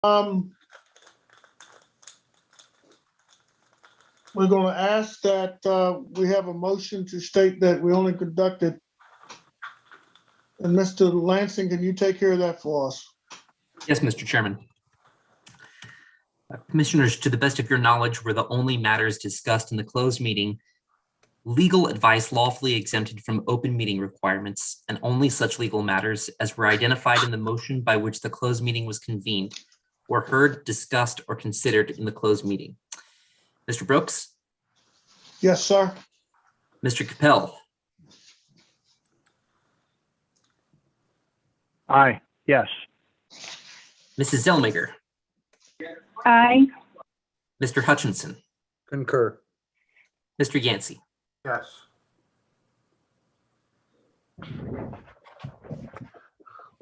We're going to ask that we have a motion to state that we only conducted. And Mr. Lansing, can you take care of that for us? Yes, Mr. Chairman. Commissioners, to the best of your knowledge, were the only matters discussed in the closed meeting legal advice lawfully exempted from open meeting requirements, and only such legal matters as were identified in the motion by which the closed meeting was convened were heard, discussed, or considered in the closed meeting. Mr. Brooks? Yes, sir. Mr. Capel? Aye. Yes. Mrs. Zellmaker? Aye. Mr. Hutchinson? Concur. Mr. Yancey? Yes.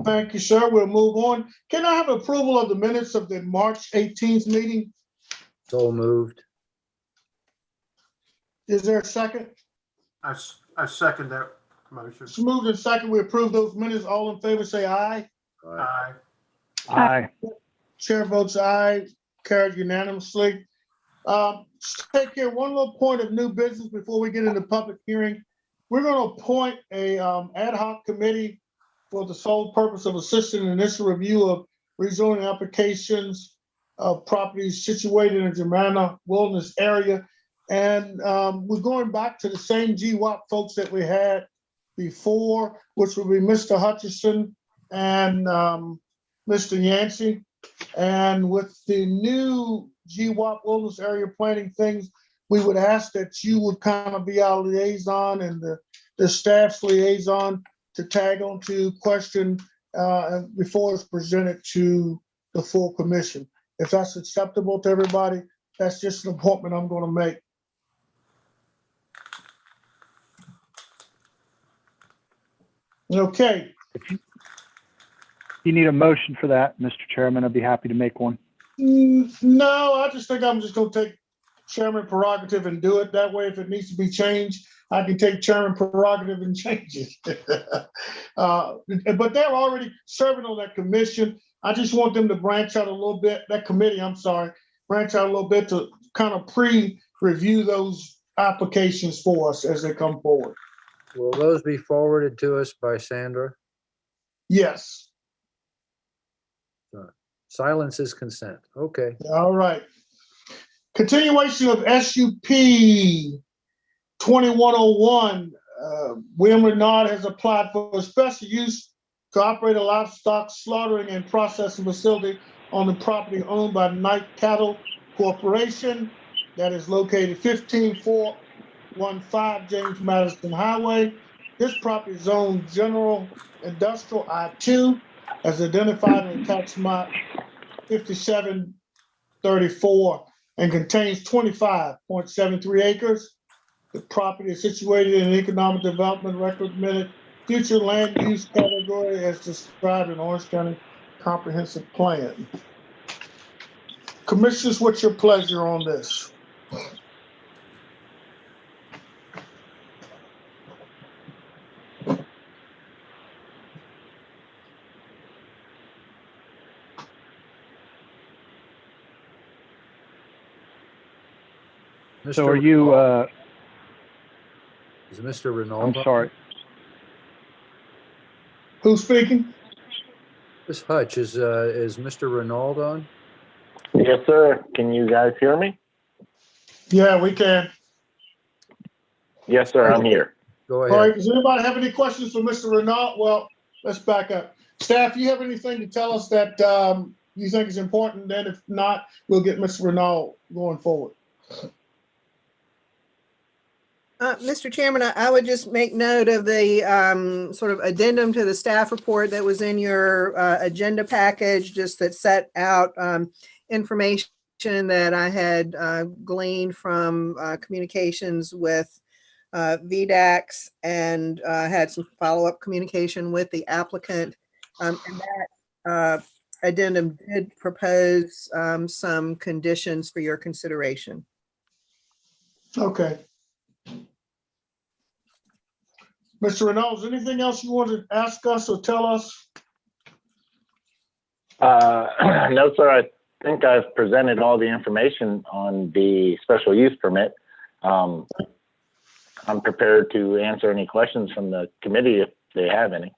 Thank you, sir. We'll move on. Can I have approval of the minutes of the March 18th meeting? So moved. Is there a second? I second that motion. It's moved and second. We approve those minutes. All in favor, say aye. Aye. Aye. Chair votes aye. Carried unanimously. Just take care. One little point of new business before we get into public hearing. We're going to appoint a ad hoc committee for the sole purpose of assisting in initial review of rezoning applications of properties situated in the Germanna Wilderness area. And we're going back to the same GWAP folks that we had before, which would be Mr. Hutchison and Mr. Yancey. And with the new GWAP Wilderness Area Planning things, we would ask that you would kind of be our liaison and the staff's liaison to tag on to question before it's presented to the full commission. If that's acceptable to everybody, that's just an appointment I'm going to make. Okay. You need a motion for that, Mr. Chairman. I'd be happy to make one. No, I just think I'm just going to take chairman prerogative and do it. That way, if it needs to be changed, I can take chairman prerogative and change it. But they're already serving on that commission. I just want them to branch out a little bit, that committee, I'm sorry, branch out a little bit to kind of pre-review those applications for us as they come forward. Will those be forwarded to us by Sandra? Yes. Silence is consent. Okay. All right. Continuation of SUP 2101. William Renard has applied for a special use to operate a livestock slaughtering and processing facility on the property owned by Night Cattle Corporation that is located 15415 James Madison Highway. This property is zoned General Industrial I-2 as identified in tax map 5734 and contains 25.73 acres. The property is situated in an economic development recommended future land use category as described in Orange County Comprehensive Plan. Commissioners, what's your pleasure on this? So are you, Is Mr. Renaud? I'm sorry. Who's speaking? This Hutch, is Mr. Renaud on? Yes, sir. Can you guys hear me? Yeah, we can. Yes, sir. I'm here. Go All right, ahead. does anybody have any questions for Mr. Renaud? Well, let's back up. Staff, you have anything to tell us that you think is important? Then if not, we'll get Mr. Renaud going forward. Mr. Chairman, I would just make note of the sort of addendum to the staff report that was in your agenda package, just that set out information that I had gleaned from communications with VDAX and had some follow-up communication with the applicant. And that addendum did propose some conditions for your consideration. Okay. Mr. Renaud, is there anything else you want to ask us or tell us? No, sir, I think I've presented all the information on the special use permit. I'm prepared to answer any questions from the committee if they have any.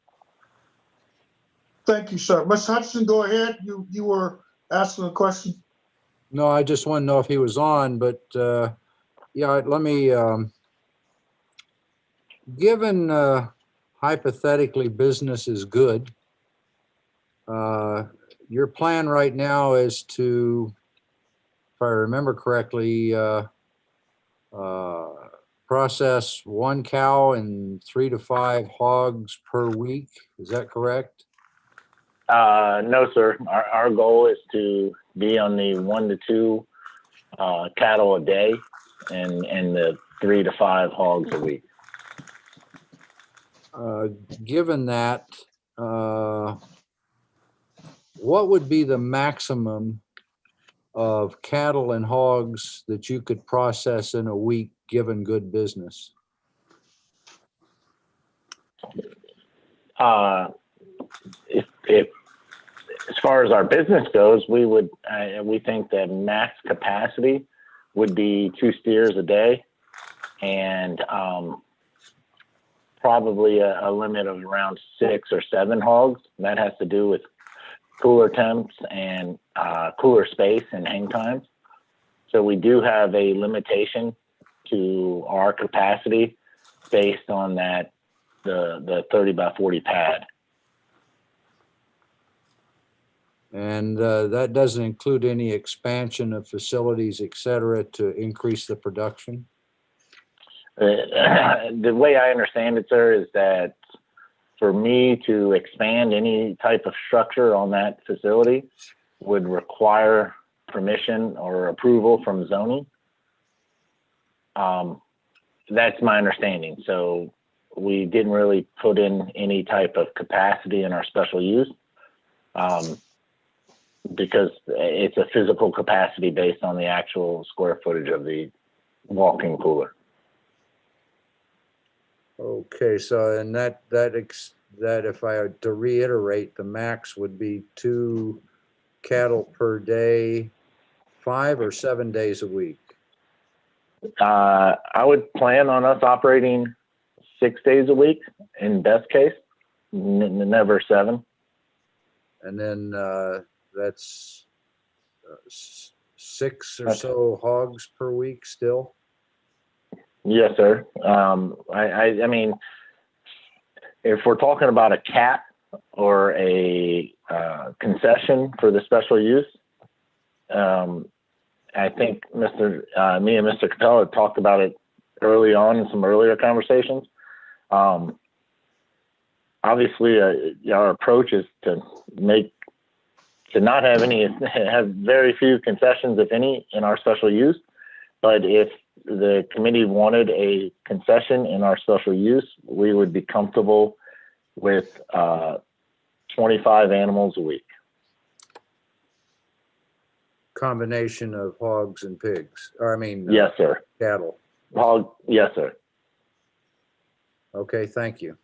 Thank you, sir. Ms. Hudson, go ahead. You were asking a question. No, I just want to know if he was on, but yeah, let me, given hypothetically business is good, your plan right now is to, if I remember correctly, process 1 cow and 3 to 5 hogs per week. Is that correct? No, sir. Our goal is to be on the 1 to 2 cattle a day and the 3 to 5 hogs a week. Given that, what would be the maximum of cattle and hogs that you could process in a week, given good business? If as far as our business goes, we think that max capacity would be 2 steers a day, and probably a limit of around 6 or 7 hogs. That has to do with cooler temps and cooler space and hang times. So we do have a limitation to our capacity based on that, the 30 by 40 pad. And that doesn't include any expansion of facilities, et cetera, to increase the production? The way I understand it, sir, is that for me to expand any type of structure on that facility would require permission or approval from zoning. That's my understanding. So we didn't really put in any type of capacity in our special use because it's a physical capacity based on the actual square footage of the walk-in cooler. Okay, so and that if I had to reiterate, the max would be 2 cattle per day, 5 or 7 days a week? I would plan on us operating 6 days a week in best case, never 7. And then that's 6 or so hogs per week still? Yes, sir. I mean, if we're talking about a cap or a concession for the special use, I think me and Mr. Capella had talked about it early on in some earlier conversations. Obviously, our approach is to not have very few concessions, if any, in our special use. But if the committee wanted a concession in our special use, we would be comfortable with 25 animals a week. Combination of hogs and pigs, or I mean, Yes, sir. cattle. Hog, yes, sir. Okay, thank you.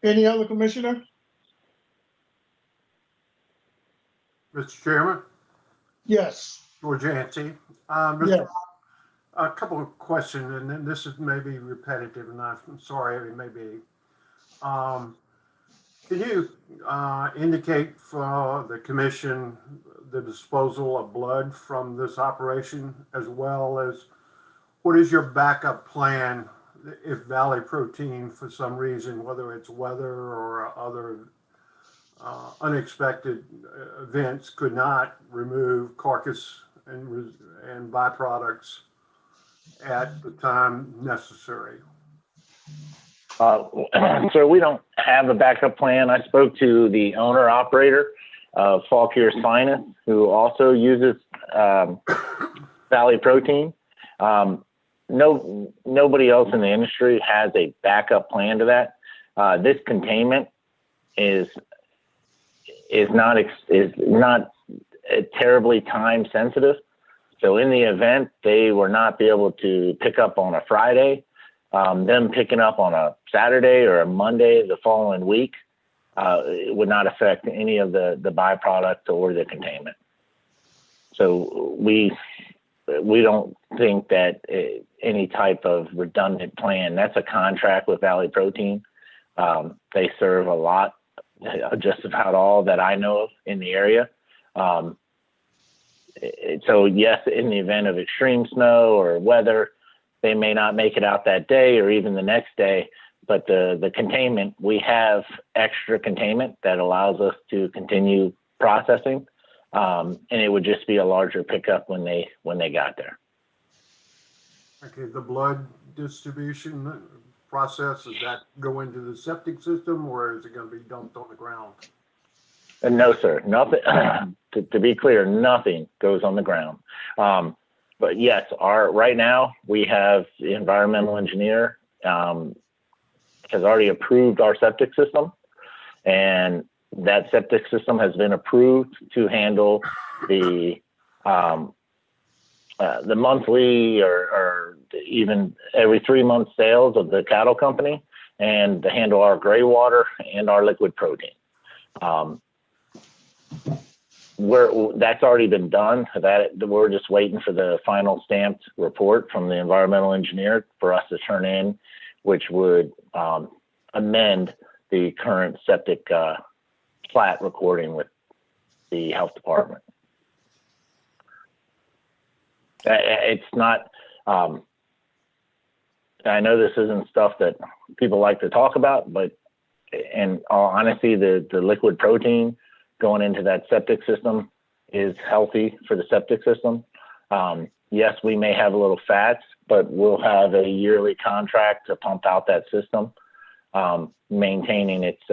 Any other commissioner? Mr. Chairman, Yes. George Yancey. Yes. A couple of questions, and then this is maybe repetitive, and I'm sorry, it may be. Can you indicate for the commission the disposal of blood from this operation, as well as what is your backup plan if Valley Protein, for some reason, whether it's weather or other unexpected events, could not remove carcass and byproducts at the time necessary? So we don't have a backup plan. I spoke to the owner operator of Fauquier's Finest, who also uses Valley Protein. Nobody else in the industry has a backup plan to that. This containment is not terribly time sensitive. So in the event they were not be able to pick up on a Friday, them picking up on a Saturday or a Monday the following week, it would not affect any of the byproduct or the containment. So we don't think that any type of redundant plan, that's a contract with Valley Protein. They serve a lot, just about all that I know of in the area. So yes, in the event of extreme snow or weather, they may not make it out that day or even the next day, but the containment, we have extra containment that allows us to continue processing. And it would just be a larger pickup when they got there. Okay, the blood distribution process, does that go into the septic system or is it going to be dumped on the ground? No, sir, nothing, to be clear, nothing goes on the ground. But yes, right now we have the environmental engineer has already approved our septic system, and that septic system has been approved to handle the monthly or even every 3 month sales of the cattle company, and to handle our gray water and our liquid protein. That's already been done. We're just waiting for the final stamped report from the environmental engineer for us to turn in, which would amend the current septic plat recording with the health department. It's not, I know this isn't stuff that people like to talk about, but in all honesty, the liquid protein going into that septic system is healthy for the septic system. Yes, we may have a little fats, but we'll have a yearly contract to pump out that system, maintaining its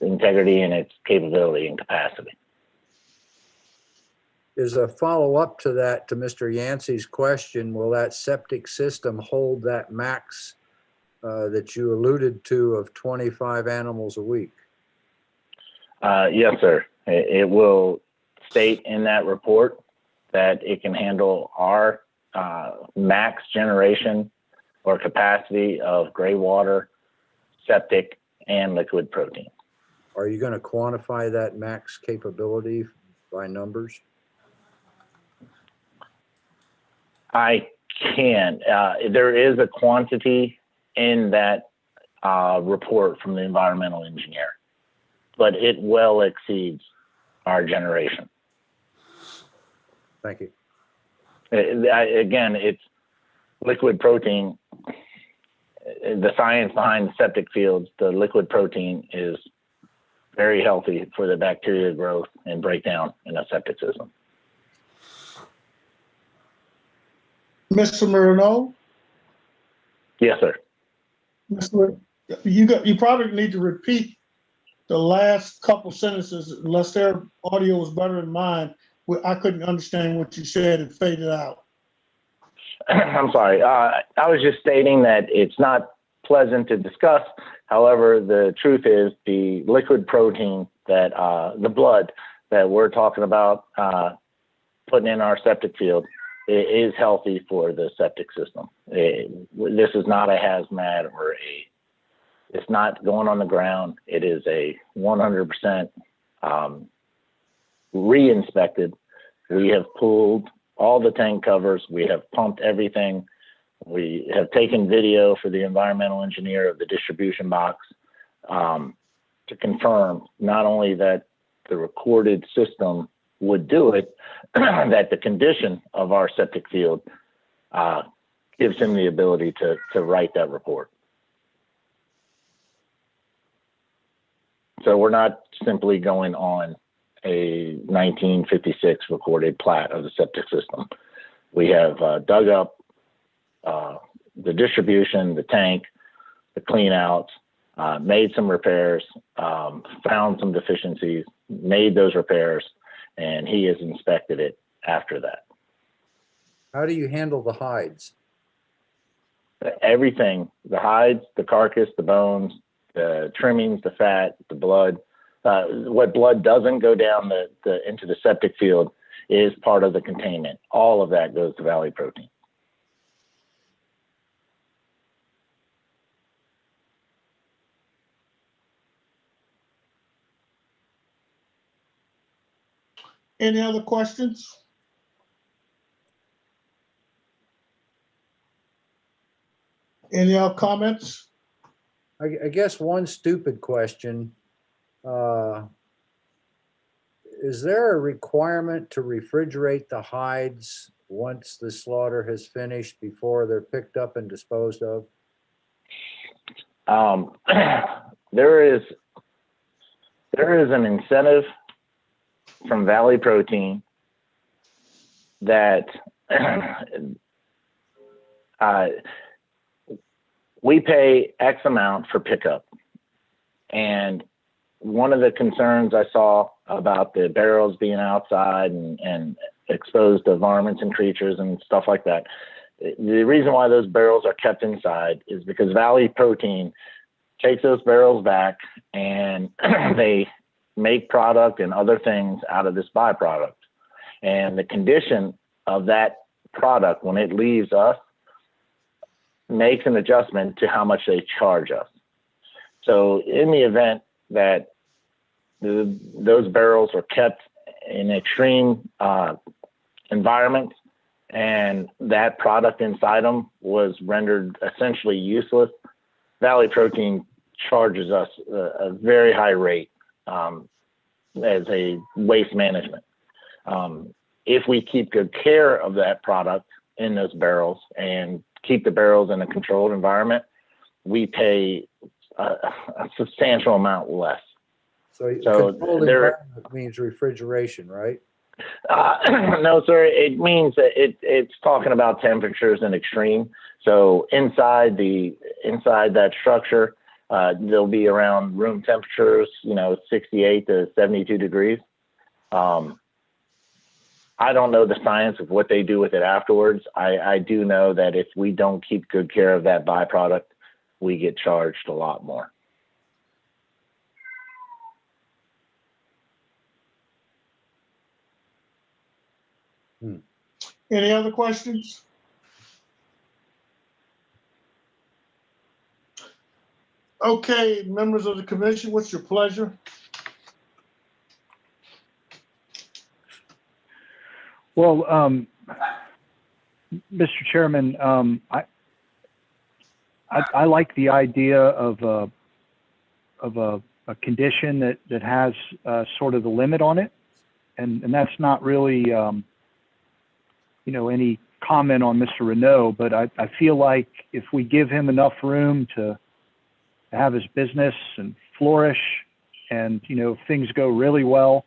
integrity and its capability and capacity. Is a follow-up to that, to Mr. Yancey's question, will that septic system hold that max that you alluded to of 25 animals a week? Yes, sir. It will state in that report that it can handle our max generation or capacity of gray water, septic, and liquid protein. Are you going to quantify that max capability by numbers? I can. There is a quantity in that report from the environmental engineer, but it well exceeds our generation. Thank you. Again, it's liquid protein. The science behind the septic fields, the liquid protein is very healthy for the bacteria growth and breakdown in a septic system. Mr. Marino? Yes, sir. You probably need to repeat the last couple sentences unless their audio was better than mine. I couldn't understand what you said. It faded out. I'm sorry. I was just stating that it's not pleasant to discuss. However, the truth is the liquid protein that the blood that we're talking about putting in our septic field is healthy for the septic system. This is not a hazmat or it's not going on the ground. It is a 100% re-inspected. We have pulled all the tank covers. We have pumped everything. We have taken video for the environmental engineer of the distribution box to confirm not only that the recorded system would do it, that the condition of our septic field gives him the ability to write that report. So we're not simply going on a 1956 recorded plat of the septic system. We have dug up the distribution, the tank, the clean outs, made some repairs, found some deficiencies, made those repairs, and he has inspected it after that. How do you handle the hides? Everything, the hides, the carcass, the bones, the trimmings, the fat, the blood. What blood doesn't go down into the septic field is part of the containment. All of that goes to Valley Protein. Any other questions? Any other comments? I guess one stupid question. Is there a requirement to refrigerate the hides once the slaughter has finished before they're picked up and disposed of? There is an incentive from Valley Protein that we pay X amount for pickup. And one of the concerns I saw about the barrels being outside and exposed to varmints and creatures and stuff like that, the reason why those barrels are kept inside is because Valley Protein takes those barrels back and they make product and other things out of this byproduct. And the condition of that product when it leaves us makes an adjustment to how much they charge us. So in the event that those barrels are kept in extreme environments and that product inside them was rendered essentially useless, Valley Protein charges us a very high rate as a waste management. If we keep good care of that product in those barrels and keep the barrels in a controlled environment, we pay a substantial amount less. So controlled there, environment means refrigeration, right? no, sir. It means that it's talking about temperatures and extreme. So inside that structure, there'll be around room temperatures, 68 to 72 degrees. I don't know the science of what they do with it afterwards. I do know that if we don't keep good care of that byproduct, we get charged a lot more. Any other questions? Okay, members of the commission, what's your pleasure? Well, Mr. Chairman, I like the idea of a condition that has sort of the limit on it, and that's not really any comment on Mr. Renault, but I feel like if we give him enough room to have his business and flourish, and if things go really well,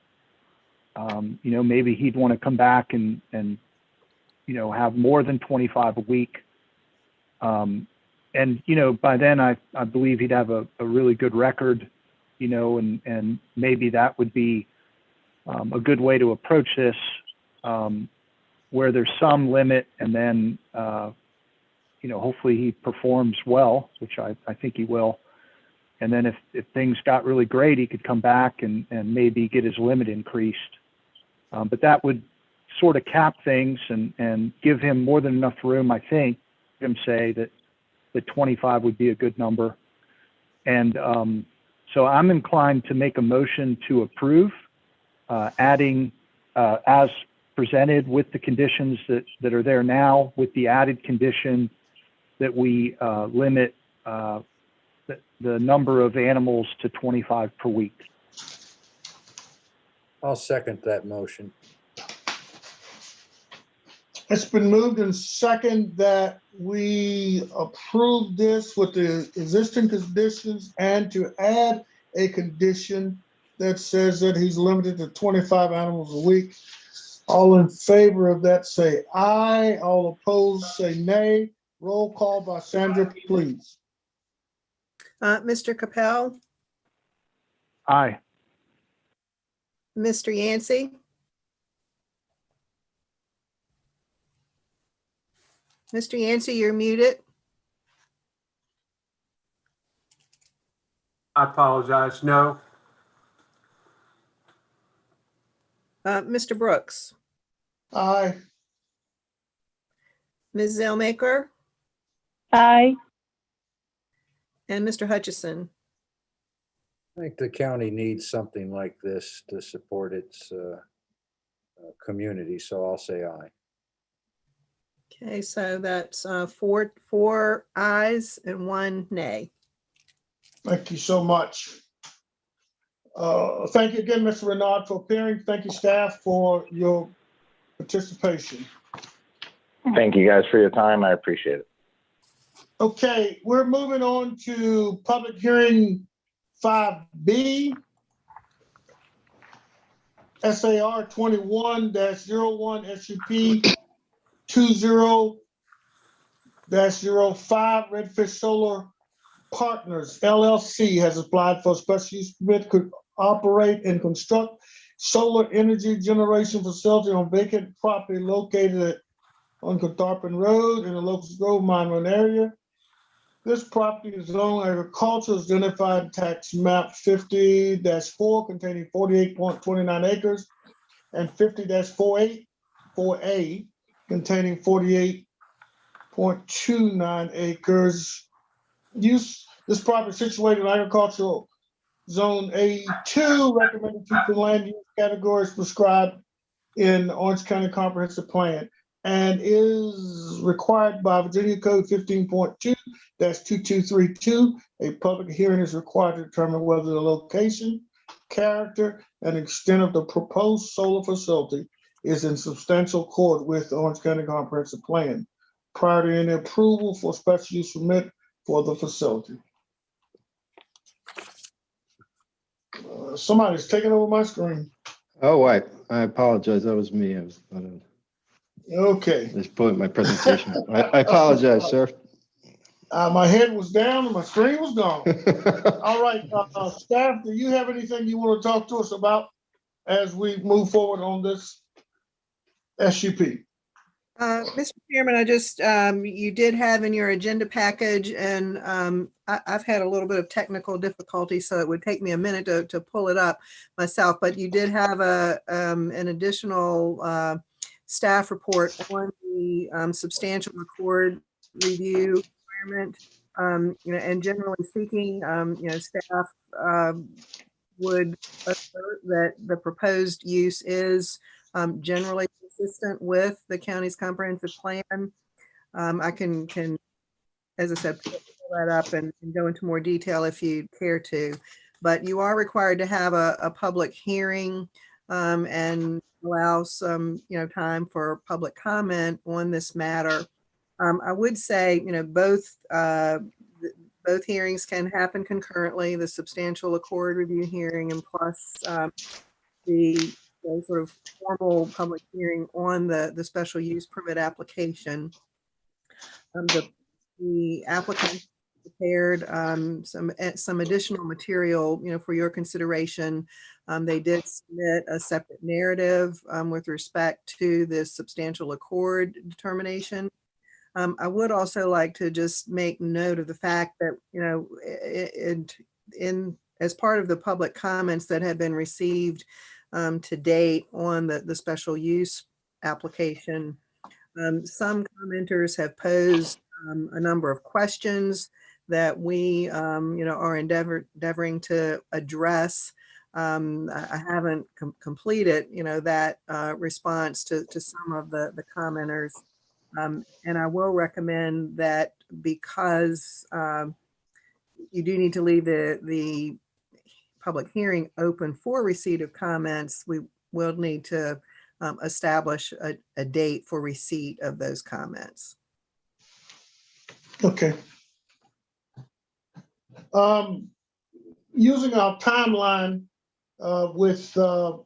maybe he'd want to come back and have more than 25 a week. And by then I believe he'd have a really good record, and maybe that would be a good way to approach this, where there's some limit, and then hopefully he performs well, which I think he will. And then if things got really great, he could come back and maybe get his limit increased. But that would sort of cap things and give him more than enough room, I think, him say that 25 would be a good number. And so I'm inclined to make a motion to approve, adding as presented with the conditions that are there now, with the added condition that we limit the number of animals to 25 per week. I'll second that motion. It's been moved and second that we approve this with the existing conditions and to add a condition that says that he's limited to 25 animals a week. All in favor of that say aye. All opposed say nay. Roll call by Sandra, please. Mr. Capel, Aye. Mr. Yancey, Mr. Yancey, you're muted. I apologize. No. Mr. Brooks, Aye. Ms. Zellmaker, Aye. and Mr. Hutchison. I think the county needs something like this to support its community, so I'll say aye. Okay, so that's four ayes and one nay. Thank you so much. Thank you again, Mr. Renard, for appearing. Thank you, staff, for your participation. Thank you guys for your time. I appreciate it. Okay, we're moving on to public hearing 5B. SAR 21-01 SUP 20-05 Redfish Solar Partners LLC has applied for a special use permit to operate and construct solar energy generation facility on vacant property located on Catharpin Road in the Locust Grove Mine Run area. This property is zoned agricultural, is identified tax map 50-4 containing 48.29 acres and 50-4A containing 48.29 acres. This property is situated in agricultural zone A2, recommended future land use categories prescribed in Orange County Comprehensive Plan, and is required by Virginia Code 15.2-2232. A public hearing is required to determine whether the location, character, and extent of the proposed solar facility is in substantial accord with the Orange County Comprehensive Plan prior to any approval for special use permit for the facility. Somebody's taking over my screen. Oh, I apologize. That was me. I was Okay. just putting my presentation. I apologize, sir. My head was down and my screen was gone. All right, staff, do you have anything you want to talk to us about as we move forward on this SUP? Mr. Chairman, I just, you did have in your agenda package, and I've had a little bit of technical difficulty, so it would take me a minute to pull it up myself, but you did have an additional staff report on the substantial accord review requirement. And generally speaking, staff would assert that the proposed use is generally consistent with the county's comprehensive plan. I can, as I said, pull that up and go into more detail if you care to, but you are required to have a public hearing and allow some, time for public comment on this matter. I would say, both hearings can happen concurrently, the substantial accord review hearing and plus the sort of formal public hearing on the special use permit application. The applicant prepared some additional material, for your consideration. They did submit a separate narrative with respect to this substantial accord determination. I would also like to just make note of the fact that, as part of the public comments that have been received to date on the special use application, some commenters have posed a number of questions that we, are endeavoring to address. I haven't completed, that response to some of the commenters. And I will recommend that because you do need to leave the public hearing open for receipt of comments, we will need to establish a date for receipt of those comments. Okay. Using our timeline with the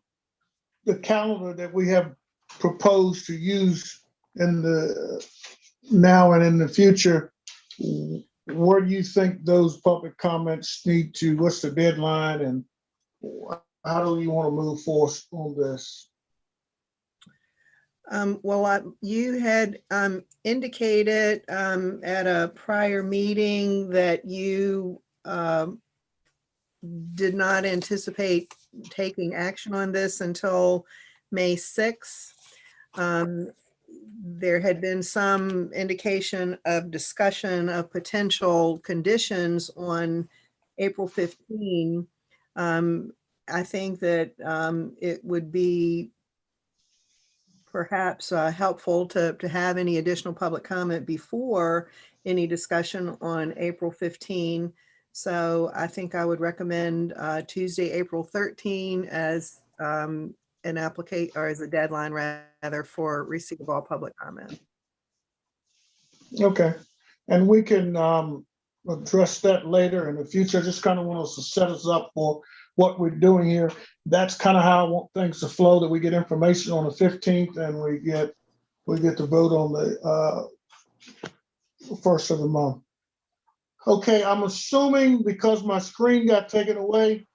calendar that we have proposed to use in the now and in the future, where do you think those public comments need to, what's the deadline, and how do you want to move forward on this? Well, you had indicated at a prior meeting that you did not anticipate taking action on this until May 6th. There had been some indication of discussion of potential conditions on April 15. I think that it would be perhaps helpful to have any additional public comment before any discussion on April 15. So I think I would recommend Tuesday, April 13 as an applicant, or as a deadline rather, for receipt of all public comment. Okay, and we can address that later in the future. Just kind of want us to set us up for what we're doing here. That's kind of how I want things to flow, that we get information on the 15th and we get to vote on the first of the month. Okay, I'm assuming because my screen got taken away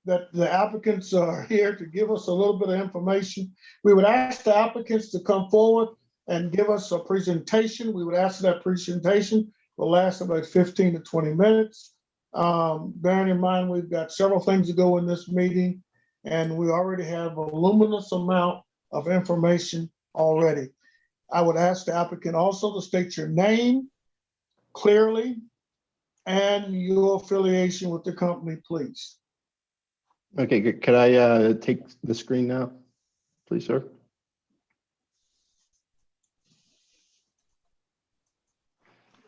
that the applicants are here to give us a little bit of information. We would ask the applicants to come forward and give us a presentation. We would ask that presentation will last about 15 to 20 minutes. Bearing in mind, we've got several things to go in this meeting, and we already have a voluminous amount of information already. I would ask the applicant also to state your name clearly and your affiliation with the company, please. Okay, good. Could I take the screen now, please, sir?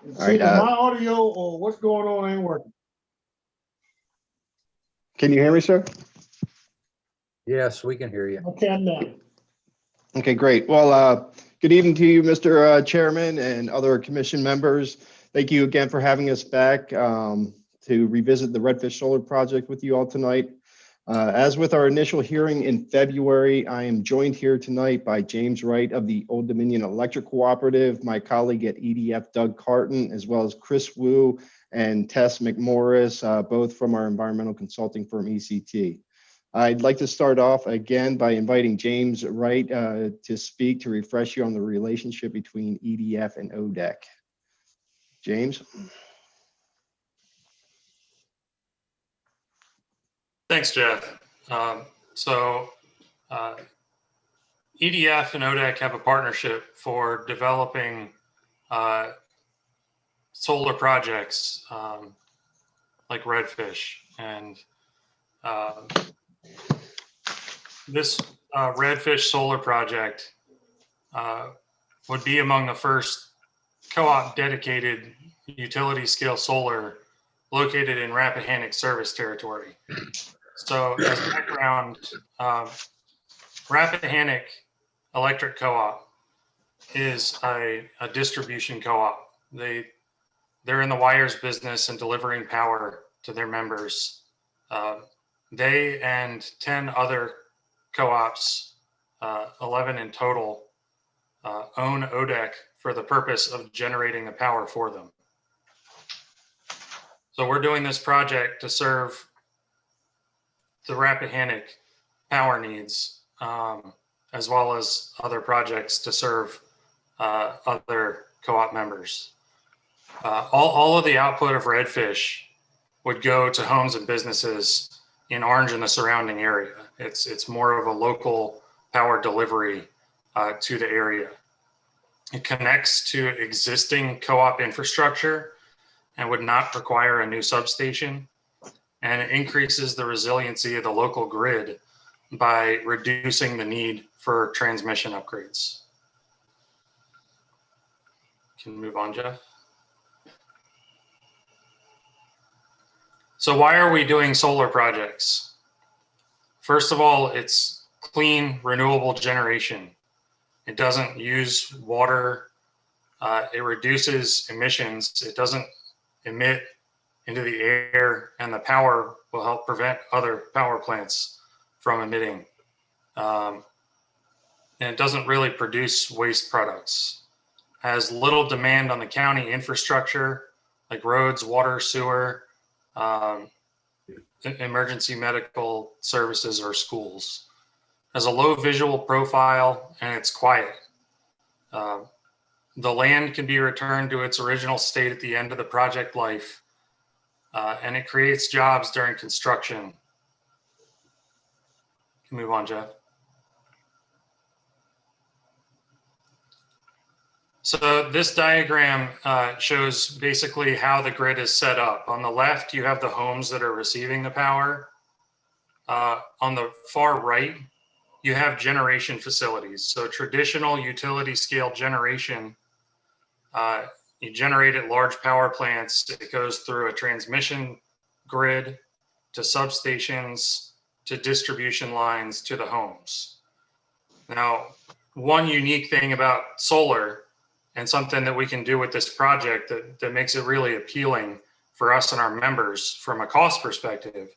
It's All right, either my audio or what's going on ain't working. Can you hear me, sir? Yes, we can hear you. I can now. Okay, great. Well, good evening to you, Mr. Chairman and other commission members. Thank you again for having us back to revisit the Redfish Solar Project with you all tonight. As with our initial hearing in February, I am joined here tonight by James Wright of the Old Dominion Electric Cooperative, my colleague at EDF, Doug Carton, as well as Chris Wu and Tess McMorris, both from our environmental consulting firm, ECT. I'd like to start off again by inviting James Wright to speak to refresh you on the relationship between EDF and ODEC. James? Thanks, Jeff. EDF and ODEC have a partnership for developing solar projects like Redfish. And this Redfish solar project would be among the first co-op dedicated utility scale solar located in Rappahannock service territory. So as background, Rappahannock Electric Co-op is a distribution co-op. They're in the wires business and delivering power to their members. They and 10 other co-ops, 11 in total, own ODEC for the purpose of generating the power for them. So we're doing this project to serve the Rappahannock power needs, as well as other projects to serve other co-op members. All of the output of Redfish would go to homes and businesses in Orange and the surrounding area. It's more of a local power delivery to the area. It connects to existing co-op infrastructure and would not require a new substation. And it increases the resiliency of the local grid by reducing the need for transmission upgrades. Can you move on, Jeff? So why are we doing solar projects? First of all, it's clean, renewable generation. It doesn't use water. It reduces emissions. It doesn't emit into the air, and the power will help prevent other power plants from emitting. And it doesn't really produce waste products. Has little demand on the county infrastructure like roads, water, sewer, emergency medical services, or schools. Has a low visual profile, and it's quiet. The land can be returned to its original state at the end of the project life, and it creates jobs during construction. You can move on, Jeff. So this diagram shows basically how the grid is set up. On the left, you have the homes that are receiving the power. On the far right, you have generation facilities. So traditional utility scale generation, you generate at large power plants. It goes through a transmission grid to substations, to distribution lines, to the homes. Now, one unique thing about solar, and something that we can do with this project that makes it really appealing for us and our members from a cost perspective,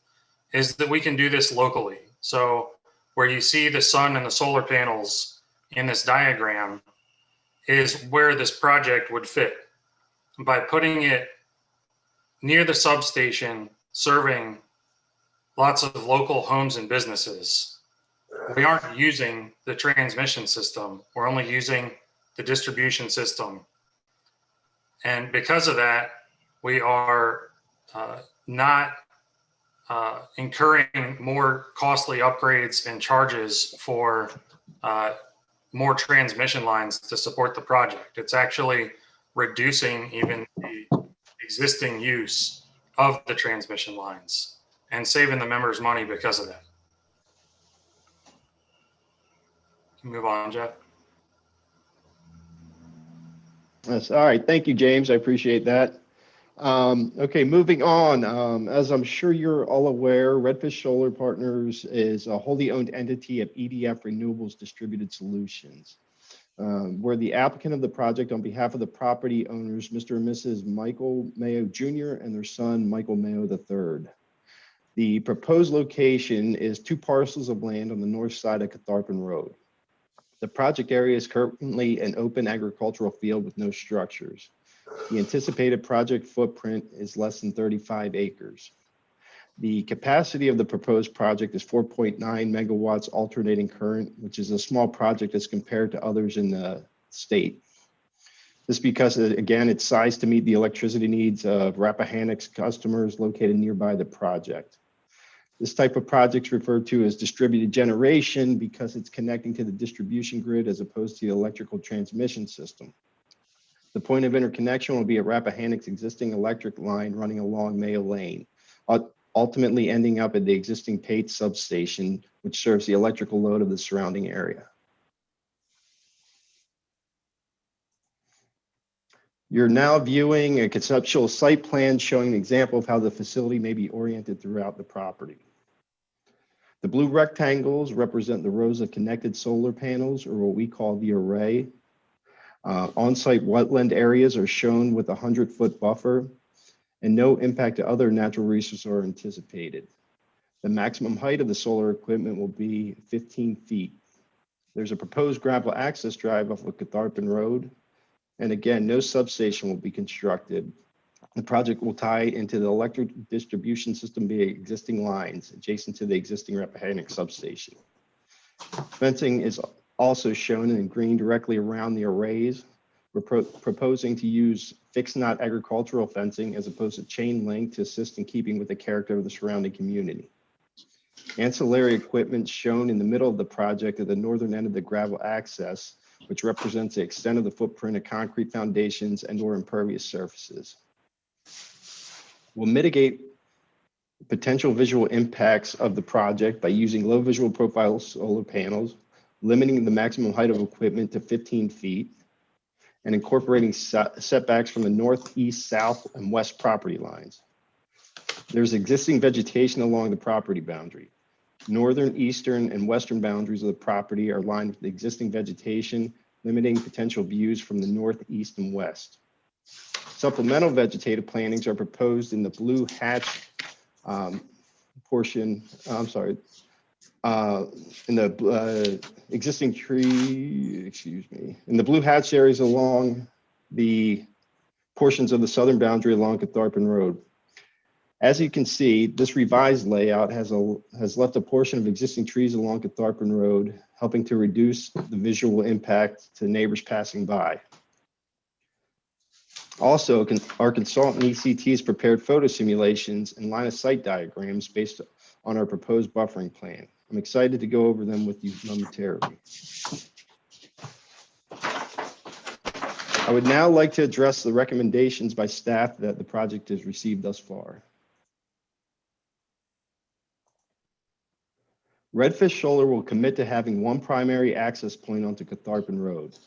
is that we can do this locally. So where you see the sun and the solar panels in this diagram is where this project would fit. By putting it near the substation, serving lots of local homes and businesses, we aren't using the transmission system. We're only using the distribution system. And because of that, we are not incurring more costly upgrades and charges for more transmission lines to support the project. It's actually reducing even the existing use of the transmission lines and saving the members money because of that. Move on, Jeff. Yes, all right. Thank you, James. I appreciate that. Okay, moving on. As I'm sure you're all aware, Redfish Solar Partners is a wholly owned entity of EDF Renewables Distributed Solutions. We're the applicant of the project on behalf of the property owners, Mr. and Mrs. Michael Mayo Jr. and their son, Michael Mayo III. The proposed location is 2 parcels of land on the north side of Catharpin Road. The project area is currently an open agricultural field with no structures. The anticipated project footprint is less than 35 acres. The capacity of the proposed project is 4.9 megawatts alternating current, which is a small project as compared to others in the state. This because, again, it's sized to meet the electricity needs of Rappahannock's customers located nearby the project. This type of project is referred to as distributed generation because it's connecting to the distribution grid as opposed to the electrical transmission system. The point of interconnection will be at Rappahannock's existing electric line running along Mayo Lane, ultimately ending up at the existing Pate substation, which serves the electrical load of the surrounding area. You're now viewing a conceptual site plan showing an example of how the facility may be oriented throughout the property. The blue rectangles represent the rows of connected solar panels, or what we call the array. On-site wetland areas are shown with a 100-foot buffer, and no impact to other natural resources are anticipated. The maximum height of the solar equipment will be 15 feet. There's a proposed gravel access drive off of Catharpin Road. And again, no substation will be constructed. The project will tie into the electric distribution system via existing lines adjacent to the existing Rappahannock substation. Fencing is also shown in green directly around the arrays. We're proposing to use fixed knot agricultural fencing as opposed to chain link to assist in keeping with the character of the surrounding community. Ancillary equipment shown in the middle of the project at the northern end of the gravel access, which represents the extent of the footprint of concrete foundations and or impervious surfaces. We'll mitigate potential visual impacts of the project by using low visual profile solar panels, limiting the maximum height of equipment to 15 feet, and incorporating setbacks from the north, east, south, and west property lines. There's existing vegetation along the property boundary. Northern, eastern, and western boundaries of the property are lined with the existing vegetation, limiting potential views from the north, east, and west. Supplemental vegetative plantings are proposed in the blue hatch portion, in the existing tree, in the blue hatch areas along the portions of the southern boundary along Catharpin Road. As you can see, this revised layout has left a portion of existing trees along Catharpin Road, helping to reduce the visual impact to neighbors passing by. Also, our consultant ECT has prepared photo simulations and line of sight diagrams based on our proposed buffering plan. I'm excited to go over them with you momentarily. I would now like to address the recommendations by staff that the project has received thus far. Redfish Solar will commit to having one primary access point onto Catharpin Road.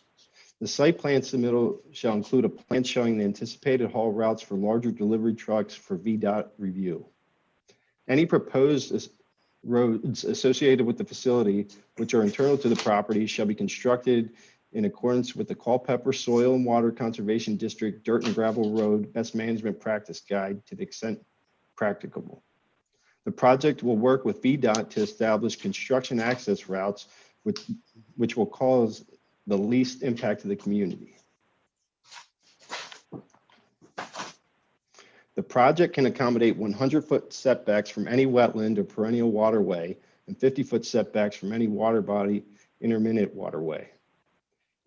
The site plan submittal shall include a plan showing the anticipated haul routes for larger delivery trucks for VDOT review. Any proposed roads associated with the facility, which are internal to the property, shall be constructed in accordance with the Culpeper Soil and Water Conservation District Dirt and Gravel Road Best Management Practice Guide to the extent practicable. The project will work with VDOT to establish construction access routes, which will cause the least impact to the community. The project can accommodate 100-foot setbacks from any wetland or perennial waterway and 50-foot setbacks from any water body intermittent waterway.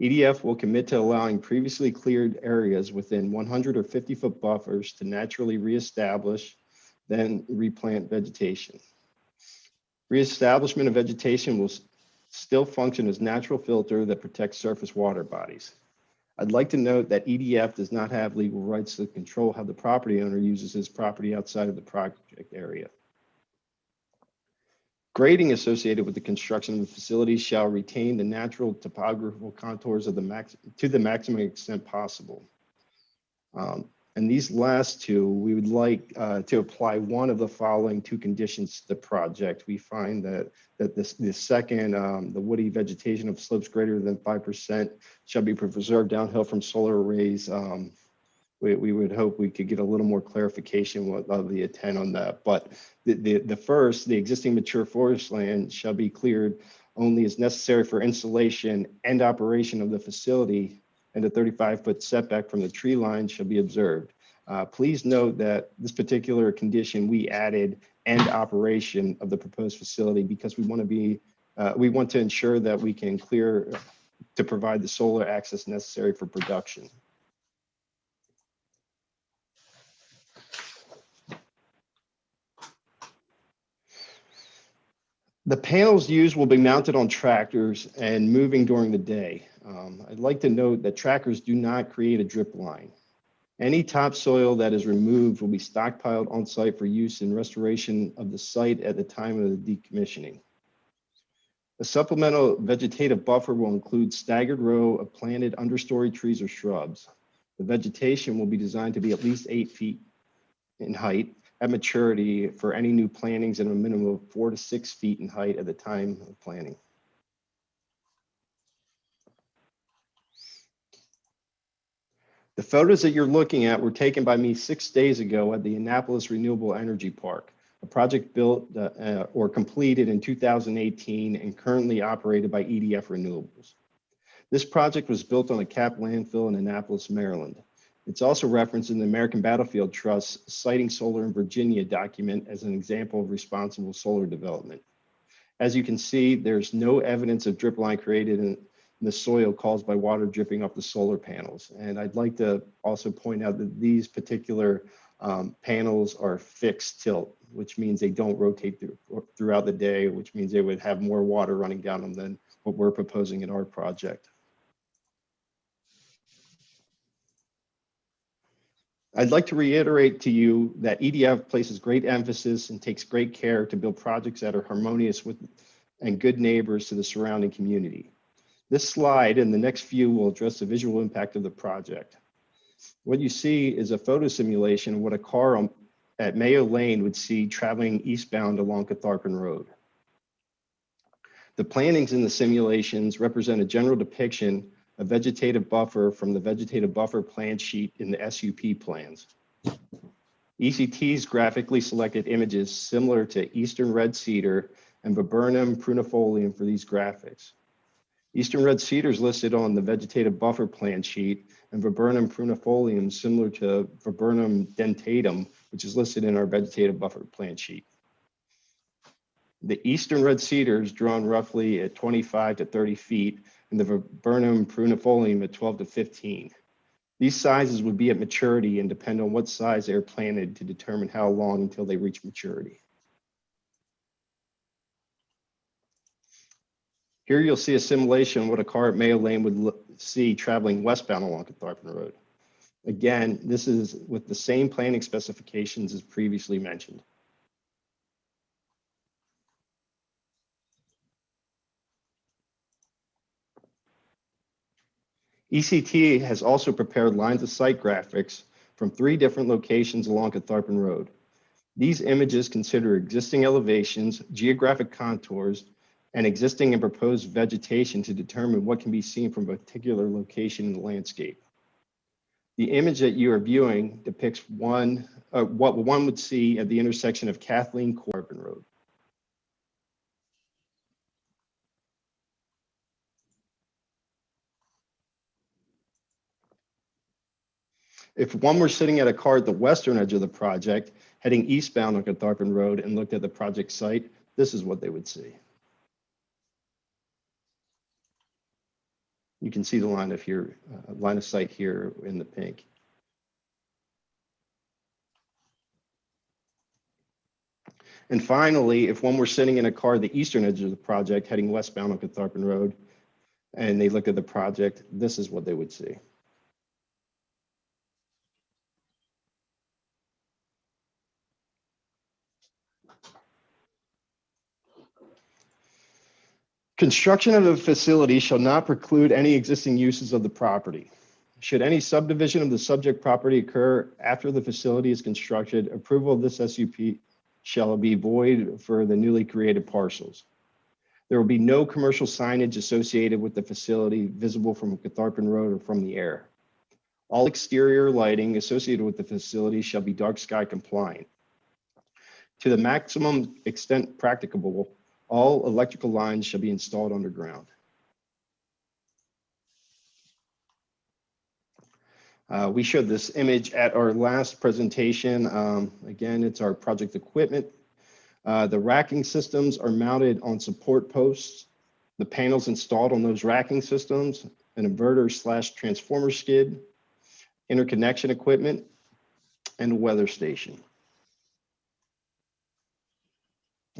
EDF will commit to allowing previously cleared areas within 100 or 50-foot buffers to naturally reestablish, then replant vegetation. Reestablishment of vegetation will still function as natural filter that protects surface water bodies. I'd like to note that EDF does not have legal rights to control how the property owner uses his property outside of the project area. Grading associated with the construction of the facility shall retain the natural topographical contours of to the maximum extent possible. And these last two, we would like to apply one of the following two conditions to the project. We find that the second, the woody vegetation of slopes greater than 5% shall be preserved downhill from solar arrays. We would hope we could get a little more clarification of the intent on that. But the first, the existing mature forest land shall be cleared only as necessary for installation and operation of the facility, and a 35-foot setback from the tree line shall be observed. Please note that this particular condition we added and operation of the proposed facility because we want to ensure that we can clear to provide the solar access necessary for production. The panels used will be mounted on tractors and moving during the day. I'd like to note that trackers do not create a drip line. Any topsoil that is removed will be stockpiled on site for use in restoration of the site at the time of the decommissioning. A supplemental vegetative buffer will include staggered row of planted understory trees or shrubs. The vegetation will be designed to be at least 8 feet in height at maturity for any new plantings and a minimum of 4 to 6 feet in height at the time of planting. The photos that you're looking at were taken by me 6 days ago at the Annapolis Renewable Energy Park, a project built or completed in 2018 and currently operated by EDF Renewables. This project was built on a capped landfill in Annapolis, Maryland. It's also referenced in the American Battlefield Trust Siting Solar in Virginia document as an example of responsible solar development. As you can see, there's no evidence of drip line created in the soil caused by water dripping off the solar panels. And I'd like to also point out that these particular panels are fixed tilt, which means they don't rotate throughout the day, which means they would have more water running down them than what we're proposing in our project. I'd like to reiterate to you that EDF places great emphasis and takes great care to build projects that are harmonious with and good neighbors to the surrounding community. This slide and the next few will address the visual impact of the project. What you see is a photo simulation of what a car at Mayo Lane would see traveling eastbound along Catharpin Road. The plantings in the simulations represent a general depiction of vegetative buffer from the vegetative buffer plan sheet in the SUP plans. ECT's graphically selected images similar to eastern red cedar and viburnum prunifolium for these graphics. Eastern red cedar is listed on the vegetative buffer plan sheet, and viburnum prunifolium similar to viburnum dentatum, which is listed in our vegetative buffer plan sheet. The eastern red cedar is drawn roughly at 25 to 30 feet, and the viburnum prunifolium at 12 to 15. These sizes would be at maturity and depend on what size they are planted to determine how long until they reach maturity. Here you'll see a simulation of what a car at Mayo Lane would see traveling westbound along Catharpin Road. Again, this is with the same planning specifications as previously mentioned. ECT has also prepared lines of sight graphics from 3 different locations along Catharpin Road. These images consider existing elevations, geographic contours, and existing and proposed vegetation to determine what can be seen from a particular location in the landscape. The image that you are viewing depicts what one would see at the intersection of Kathleen Corbin Road. If one were sitting at a car at the western edge of the project, heading eastbound on Catharpin Road and looked at the project site, this is what they would see. You can see the line of sight here in the pink. And finally, if one were sitting in a car at the eastern edge of the project, heading westbound on Catharpin Road, and they looked at the project, this is what they would see. Construction of the facility shall not preclude any existing uses of the property. Should any subdivision of the subject property occur after the facility is constructed, approval of this SUP shall be void for the newly created parcels. There will be no commercial signage associated with the facility visible from Catharpin Road or from the air. All exterior lighting associated with the facility shall be dark sky compliant. To the maximum extent practicable, all electrical lines shall be installed underground. We showed this image at our last presentation. Again, it's our project equipment. The racking systems are mounted on support posts. The panels installed on those racking systems, an inverter / transformer skid, interconnection equipment, and a weather station.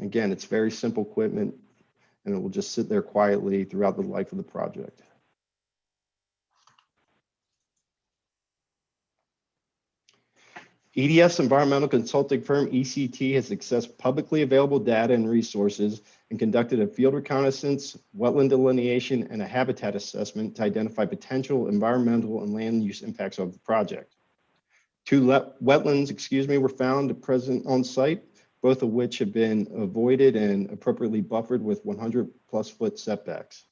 Again, it's very simple equipment, and it will just sit there quietly throughout the life of the project. EDF's environmental consulting firm, ECT, has accessed publicly available data and resources and conducted a field reconnaissance, wetland delineation, and a habitat assessment to identify potential environmental and land use impacts of the project. 2 wetlands, were found present on site, both of which have been avoided and appropriately buffered with 100+ foot setbacks.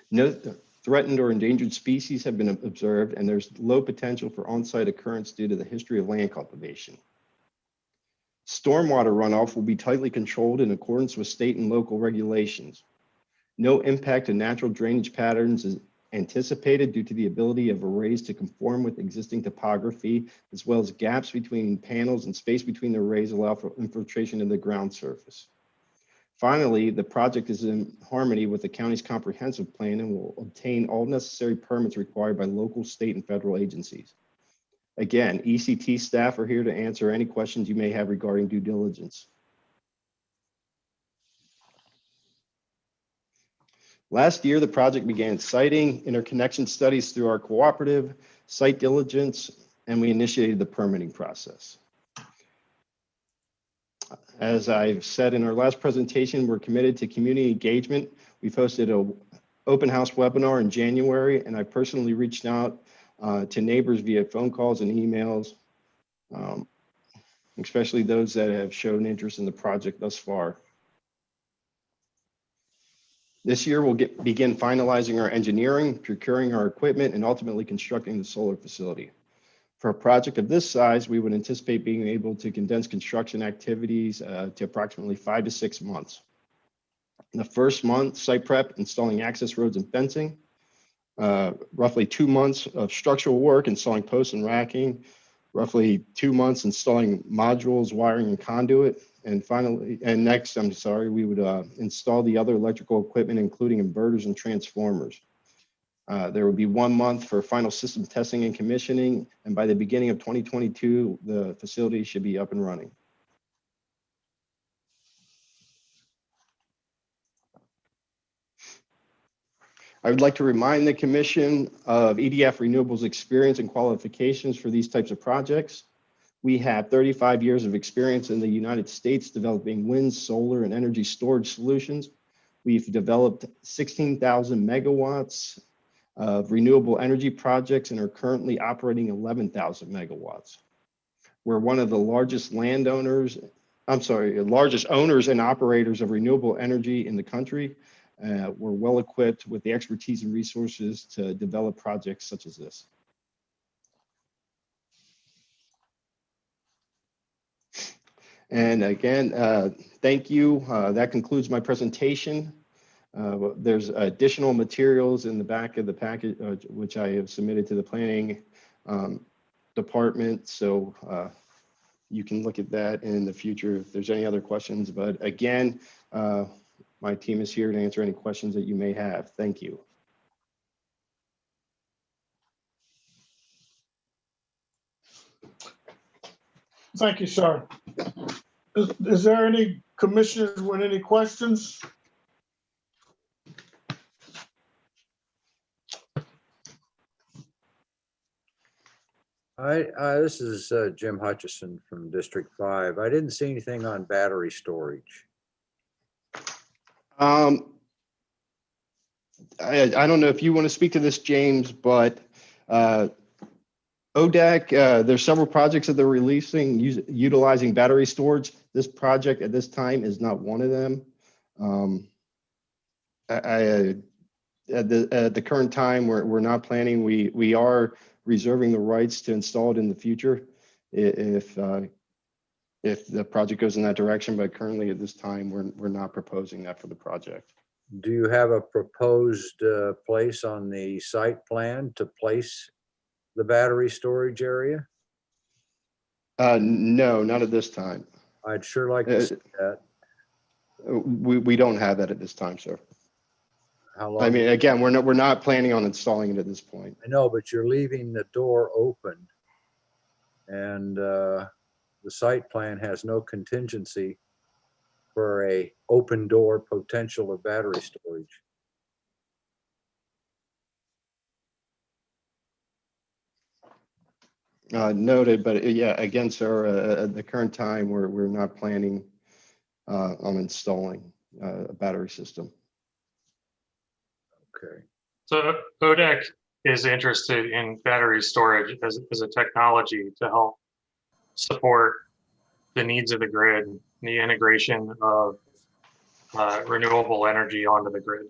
No threatened or endangered species have been observed, and there's low potential for on-site occurrence due to the history of land cultivation. Stormwater runoff will be tightly controlled in accordance with state and local regulations. No impact to natural drainage patterns is anticipated due to the ability of arrays to conform with existing topography, as well as gaps between panels and space between the arrays allow for infiltration in the ground surface. Finally, the project is in harmony with the county's comprehensive plan and will obtain all necessary permits required by local, state, and federal agencies. Again, ECT staff are here to answer any questions you may have regarding due diligence. Last year, the project began siting, interconnection studies through our cooperative, site diligence, and we initiated the permitting process. As I've said in our last presentation, we're committed to community engagement. We've hosted an open house webinar in January, and I personally reached out to neighbors via phone calls and emails, especially those that have shown interest in the project thus far. This year, we'll begin finalizing our engineering, procuring our equipment, and ultimately constructing the solar facility. For a project of this size, we would anticipate being able to condense construction activities to approximately 5 to 6 months. In the first month, site prep, installing access roads and fencing, roughly 2 months of structural work, installing posts and racking, roughly 2 months installing modules, wiring, and conduit. And finally, next, we would install the other electrical equipment, including inverters and transformers. There would be 1 month for final system testing and commissioning, and by the beginning of 2022, the facility should be up and running. I would like to remind the Commission of EDF Renewables' experience and qualifications for these types of projects. We have 35 years of experience in the United States developing wind, solar, and energy storage solutions. We've developed 16,000 megawatts of renewable energy projects and are currently operating 11,000 megawatts. We're one of the largest owners and operators of renewable energy in the country. We're well equipped with the expertise and resources to develop projects such as this. And again, thank you. That concludes my presentation. There's additional materials in the back of the packet, which I have submitted to the planning department. So you can look at that in the future if there's any other questions. But again, my team is here to answer any questions that you may have. Thank you. Thank you, sir. Is there any commissioners with any questions? This is Jim Hutchison from District 5. I didn't see anything on battery storage. I don't know if you want to speak to this, James, but ODAC, there's several projects that they're releasing utilizing battery storage. This project at this time is not one of them. At the current time, we're not planning. We are reserving the rights to install it in the future if the project goes in that direction. But currently, at this time, we're not proposing that for the project. Do you have a proposed place on the site plan to place the battery storage area? No, not at this time. I'd sure like to see that. We don't have that at this time, sir. How long? I mean, again, we're not planning on installing it at this point. I know, but you're leaving the door open, and the site plan has no contingency for a open door potential of battery storage. Noted, but yeah, again, sir, at the current time, we're not planning on installing a battery system. Okay. So ODAC is interested in battery storage as a technology to help support the needs of the grid, the integration of renewable energy onto the grid.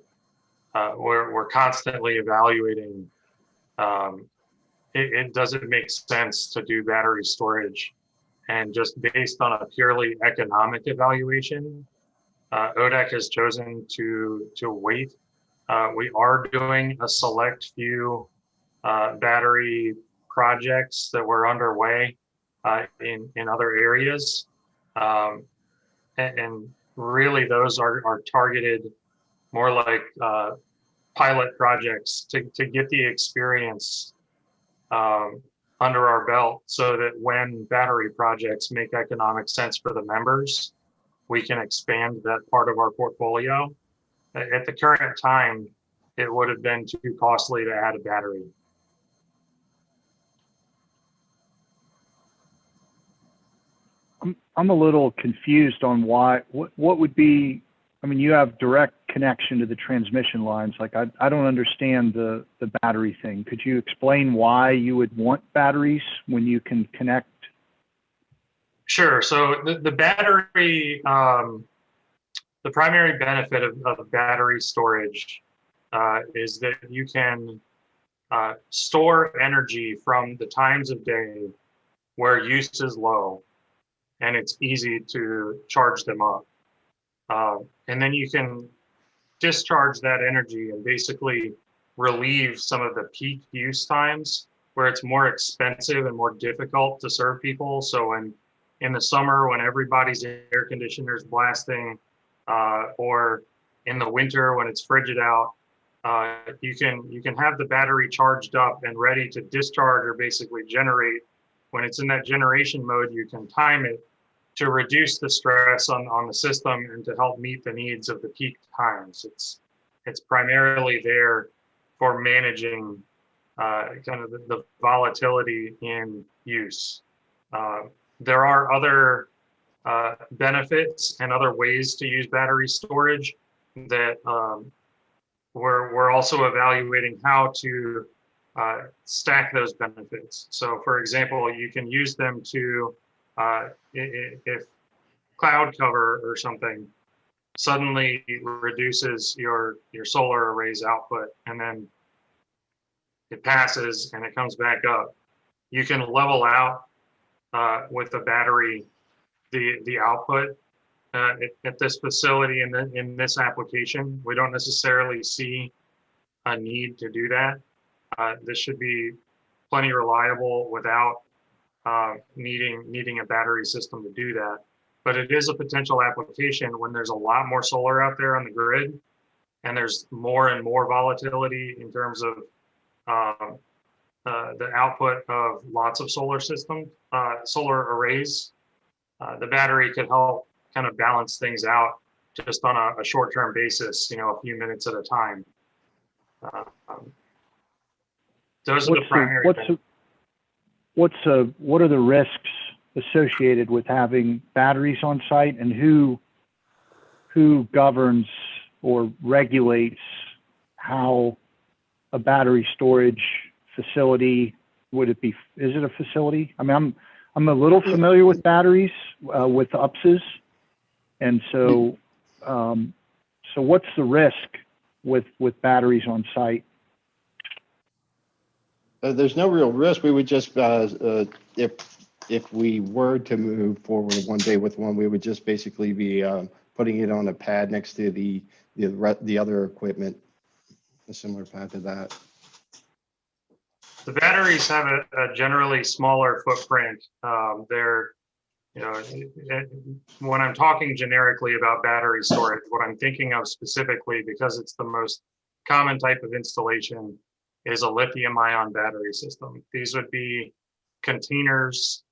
We're constantly evaluating. It doesn't make sense to do battery storage, and just based on a purely economic evaluation, ODAC has chosen to wait. We are doing a select few battery projects that were underway in other areas. And really those are targeted more like pilot projects to get the experience under our belt so that when battery projects make economic sense for the members, we can expand that part of our portfolio. At the current time, it would have been too costly to add a battery. I'm a little confused on why, what would be, I mean, you have direct connection to the transmission lines. Like, I don't understand the battery thing. Could you explain why you would want batteries when you can connect? Sure. So the battery, the primary benefit of battery storage is that you can store energy from the times of day where use is low and it's easy to charge them up. And then you can discharge that energy and basically relieve some of the peak use times where it's more expensive and more difficult to serve people. So in the summer when everybody's air conditioner's blasting, or in the winter when it's frigid out, you can have the battery charged up and ready to discharge or basically generate. When it's in that generation mode, you can time it to reduce the stress on the system and to help meet the needs of the peak times. It's primarily there for managing kind of the volatility in use. There are other benefits and other ways to use battery storage that we're also evaluating how to stack those benefits. So for example, you can use them to, if cloud cover or something suddenly reduces your solar array's output, and then it passes and it comes back up, you can level out with the battery the output at this facility and then in this application. We don't necessarily see a need to do that. This should be plenty reliable without needing a battery system to do that. But it is a potential application when there's a lot more solar out there on the grid, and there's more and more volatility in terms of the output of lots of solar arrays. The battery could help kind of balance things out just on a short-term basis, a few minutes at a time. Those are the primary things. What are the risks associated with having batteries on site, and who governs or regulates how a battery storage facility, is it a facility? I mean, I'm a little familiar with batteries, with UPSs. And so what's the risk with batteries on site? There's no real risk. We would just, if we were to move forward one day with one, we would just basically be putting it on a pad next to the other equipment, a similar pad to that. The batteries have a generally smaller footprint. They're, when I'm talking generically about battery storage, what I'm thinking of specifically, because it's the most common type of installation, is a lithium-ion battery system. These would be containers,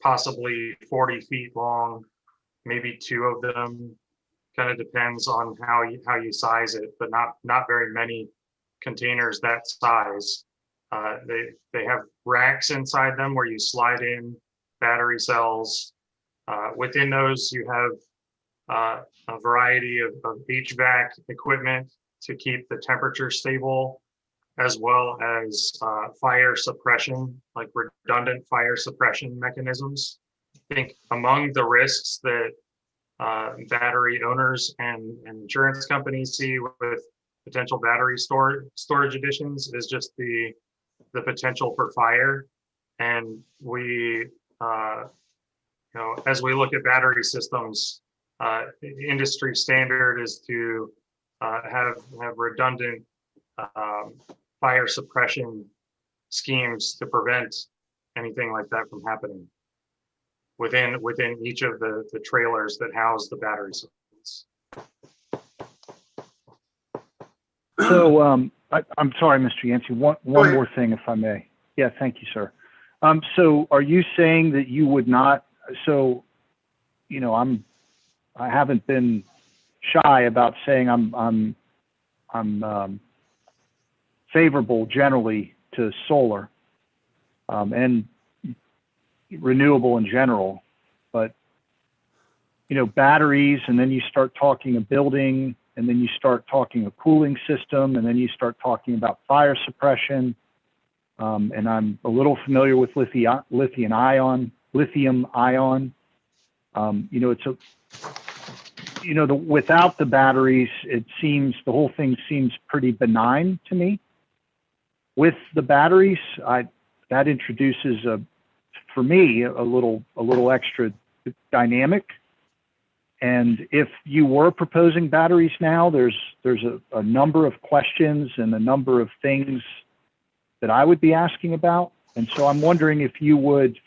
possibly 40 feet long, maybe 2 of them. Kind of depends on how you size it, but not very many containers that size. They have racks inside them where you slide in battery cells. Within those, you have a variety of HVAC equipment to keep the temperature stable, as well as fire suppression, like redundant fire suppression mechanisms. I think among the risks that battery owners and insurance companies see with potential battery storage additions is just the potential for fire. And we, as we look at battery systems, industry standard is to have redundant fire suppression schemes to prevent anything like that from happening within each of the trailers that house the battery systems. So I'm sorry, Mr. Yancey, one more thing, if I may. Yeah, thank you, sir. So are you saying that you would not, I haven't been shy about saying I'm favorable generally to solar and renewable in general, but batteries, and then you start talking a building, and then you start talking a cooling system, and then you start talking about fire suppression. And I'm a little familiar with lithium ion. Without the batteries, the whole thing seems pretty benign to me. With the batteries, that introduces for me a little extra dynamic. And if you were proposing batteries now, there's a number of questions and a number of things that I would be asking about. And so I'm wondering if you would,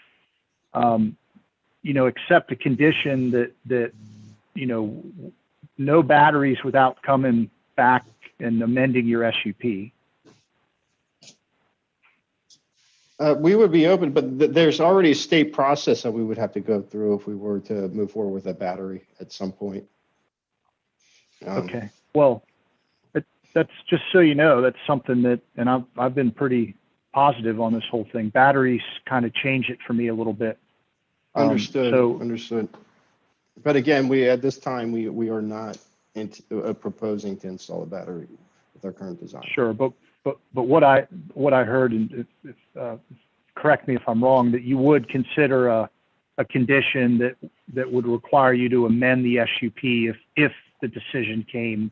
accept a condition that no batteries without coming back and amending your SUP. We would be open, but there's already a state process that we would have to go through if we were to move forward with a battery at some point. Okay. Well, that's just so you know, that's something that, and I've been pretty positive on this whole thing. Batteries kind of change it for me a little bit. Understood. Understood. But again, at this time, we are not proposing to install a battery with our current design. Sure, but what I heard, and correct me if I'm wrong, that you would consider a condition that would require you to amend the SUP if the decision came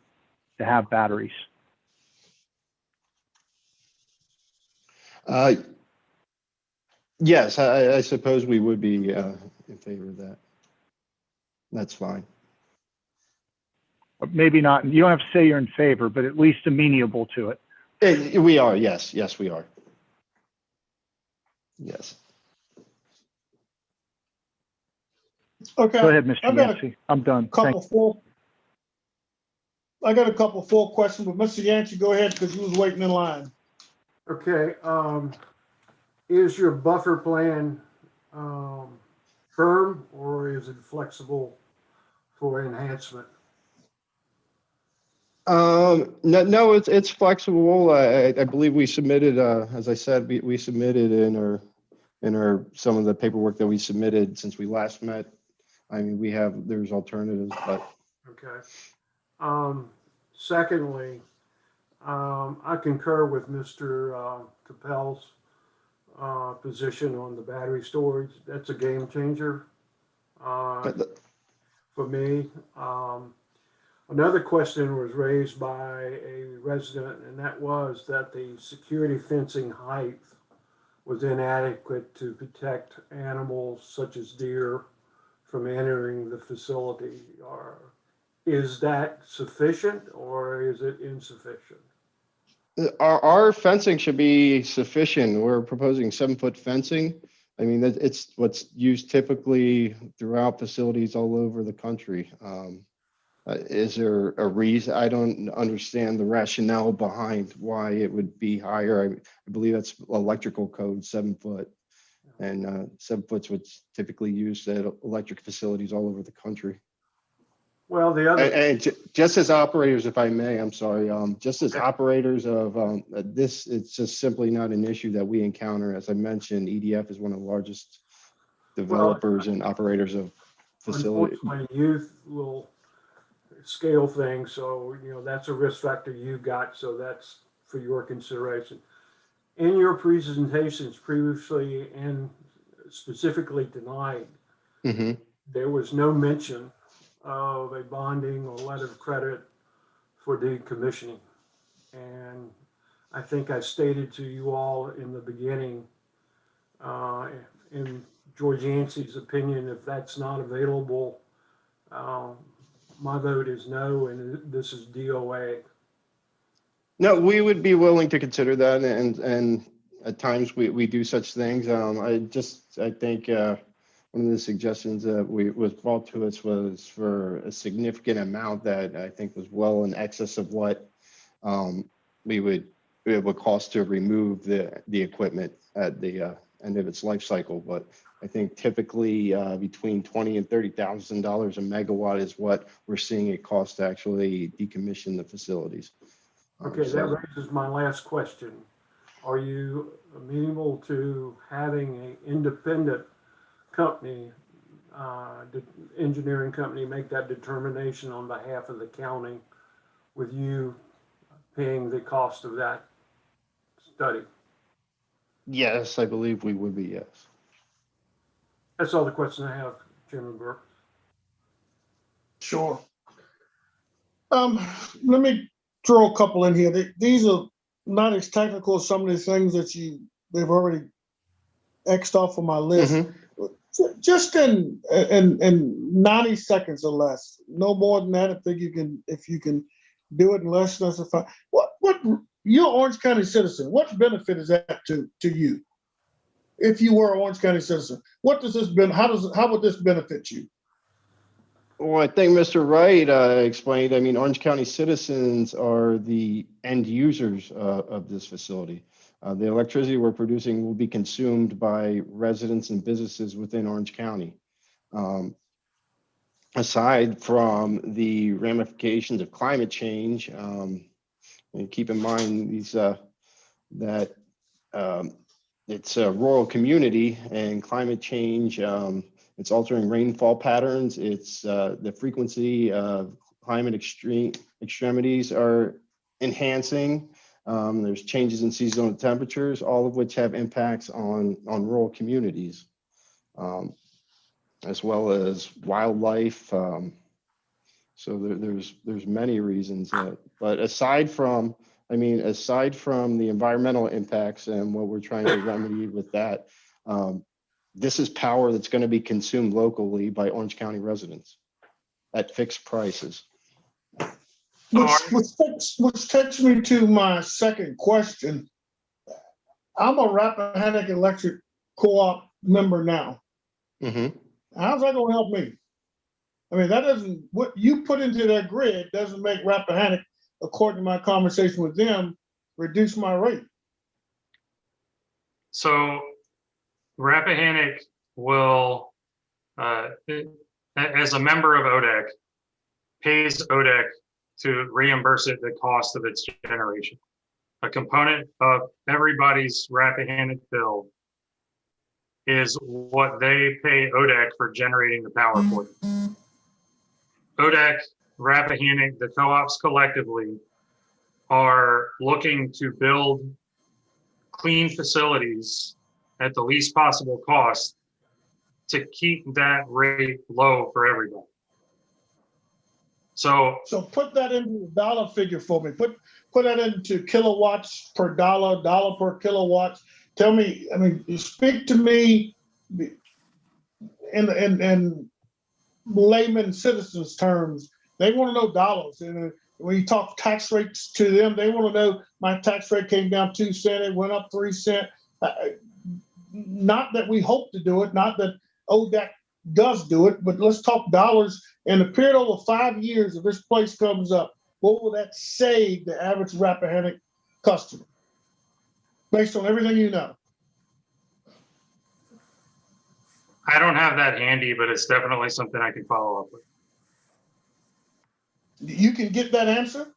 to have batteries. Yes, I suppose we would be in favor of that. That's fine. Maybe not, you don't have to say you're in favor, but at least amenable to it. We are, yes, we are. Yes. Okay. Go ahead, Mr. I've got Yancey. I'm done. I got a couple of full questions, but Mr. Yancey, go ahead because you was waiting in line. Okay, is your buffer plan firm or is it flexible for enhancement? No, it's flexible. I believe we submitted, as I said, we submitted in our some of the paperwork that we submitted since we last met. I mean, there's alternatives, but. Okay. Secondly, I concur with Mr. Capel's position on the battery storage. That's a game changer for me. Another question was raised by a resident, and that was that the security fencing height was inadequate to protect animals such as deer from entering the facility. Is that sufficient or is it insufficient? Our fencing should be sufficient. We're proposing 7-foot fencing. I mean, it's what's used typically throughout facilities all over the country. Is there a reason? I don't understand the rationale behind why it would be higher. I believe that's electrical code, 7 foot. And 7 foot's what's typically used at electric facilities all over the country. Well, the other, and just as operators, if I may, I'm sorry, just as operators of this, it's just simply not an issue that we encounter. As I mentioned, EDF is one of the largest developers and operators of facilities. Unfortunately, youth will scale things, so that's a risk factor you got, so that's for your consideration. In your presentations previously and specifically tonight, there was no mention of a bonding or letter of credit for decommissioning. And I think I stated to you all in the beginning, in George Yancey's opinion, if that's not available, my vote is no, and this is DOA. No, we would be willing to consider that, and at times we do such things. I think one of the suggestions that was brought to us was for a significant amount that I think was well in excess of what it would cost to remove the equipment at the end of its life cycle. But I think typically between $20,000 and $30,000 a megawatt is what we're seeing it cost to actually decommission the facilities. Okay, that raises my last question. Are you amenable to having an independent company, the engineering company, make that determination on behalf of the county with you paying the cost of that study? Yes, I believe we would be, yes. That's all the questions I have, Chairman Burke. Sure. Let me throw a couple in here. These are not as technical as some of the things that they've already X'd off of my list. Just in 90 seconds or less, no more than that. If you can do it in less than five. What you're Orange County citizen? What benefit is that to you? If you were an Orange County citizen, what does this how would this benefit you? Well, I think Mr. Wright explained. I mean, Orange County citizens are the end users of this facility. The electricity we're producing will be consumed by residents and businesses within Orange County. Aside from the ramifications of climate change, and keep in mind that it's a rural community and climate change. It's altering rainfall patterns. It's the frequency of climate extremities are enhancing. There's changes in seasonal temperatures, all of which have impacts on rural communities, as well as wildlife. So there's many reasons but aside from the environmental impacts and what we're trying to remedy with that, this is power that's going to be consumed locally by Orange County residents at fixed prices. Which takes me to my second question. I'm a Rappahannock Electric Co-op member now. Mm-hmm. How's that going to help me? I mean, that doesn't, what you put into that grid doesn't make Rappahannock, according to my conversation with them, reduce my rate. So Rappahannock will, as a member of ODEC, pays ODEC to reimburse it the cost of its generation. A component of everybody's Rappahannock bill is what they pay ODEC for generating the power for them. ODEC, Rappahannock, the co-ops collectively are looking to build clean facilities at the least possible cost to keep that rate low for everybody. So put that into a dollar figure for me. Put that into kilowatts per dollar per kilowatt. Tell me, I mean, speak to me in layman citizens terms. They want to know dollars. And when you talk tax rates to them, they want to know my tax rate came down 2 cents, it went up 3 cents. Not that we hope to do it, not that ODEC does do it, but let's talk dollars. In the period over 5 years, if this place comes up, what will that save the average Rappahannock customer based on everything you know? I don't have that handy, but it's definitely something I can follow up with. You can get that answer?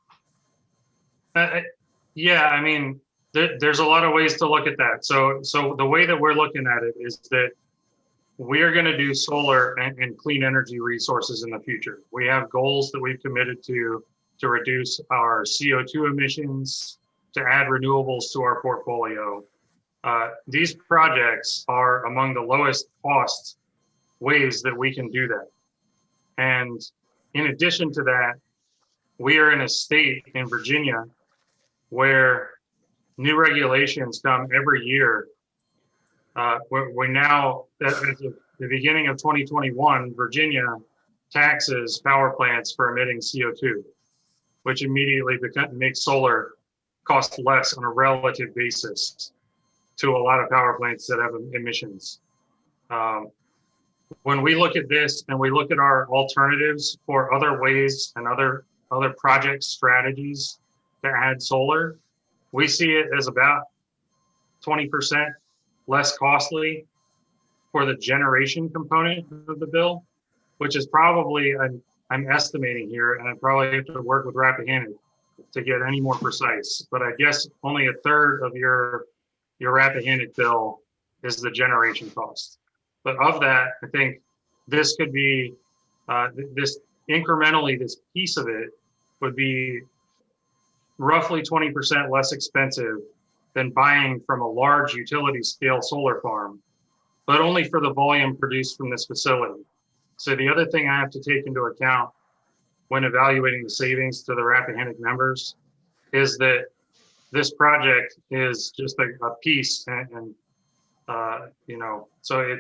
Yeah, I mean, there's a lot of ways to look at that. So the way that we're looking at it is that we are going to do solar and clean energy resources in the future. We have goals that we've committed to reduce our CO2 emissions, to add renewables to our portfolio. These projects are among the lowest cost ways that we can do that. And in addition to that, we are in a state in Virginia where new regulations come every year. We're now, at the beginning of 2021, Virginia taxes power plants for emitting CO2, which immediately makes solar cost less on a relative basis to a lot of power plants that have emissions. When we look at this and we look at our alternatives for other ways and other project strategies to add solar, we see it as about 20% less costly for the generation component of the bill, which is probably, I'm estimating here, and I probably have to work with Rappahannock to get any more precise, but I guess only a third of your Rappahannock bill is the generation cost. But of that, I think this could be, this incrementally, this piece of it would be roughly 20% less expensive than buying from a large utility scale solar farm, but only for the volume produced from this facility. So the other thing I have to take into account when evaluating the savings to the Rappahannock members is that this project is just a piece, and you know, so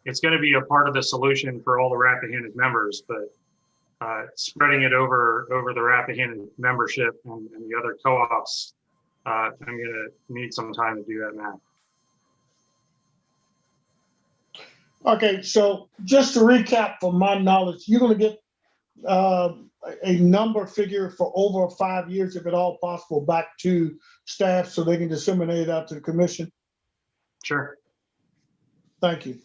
it's going to be a part of the solution for all the Rappahannock members, but spreading it over the Rappahannock membership and the other co-ops, I'm going to need some time to do that math. Okay, so just to recap from my knowledge, you're going to get a number figure for over 5 years, if at all possible, back to staff so they can disseminate it out to the commission? Sure. Thank you.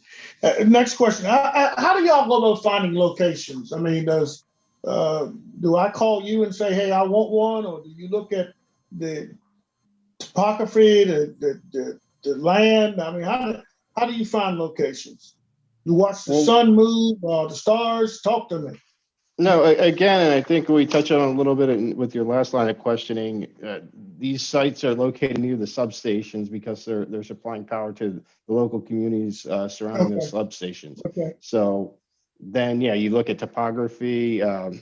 Next question. How do y'all go about finding locations? I mean, do I call you and say, hey, I want one, or do you look at the topography, the land? I mean, how do you find locations? You watch the sun move, the stars? Talk to me. No, again, and I think we touched on it a little bit with your last line of questioning. These sites are located near the substations because they're supplying power to the local communities surrounding those substations. Okay. So then, yeah, you look at topography and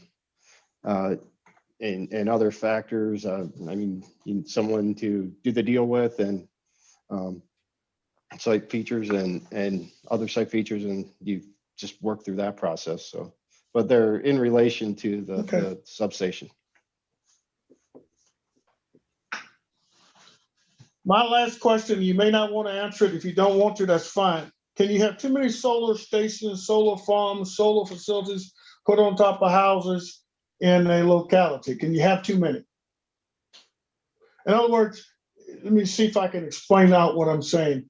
other factors. I mean, you need someone to do the deal with, and site features and other site features, and you just work through that process. So, but they're in relation to the substation. My last question, you may not want to answer it. If you don't want to, that's fine. Can you have too many solar stations, solar farms, solar facilities put on top of houses in a locality? Can you have too many? In other words, let me see if I can explain out what I'm saying.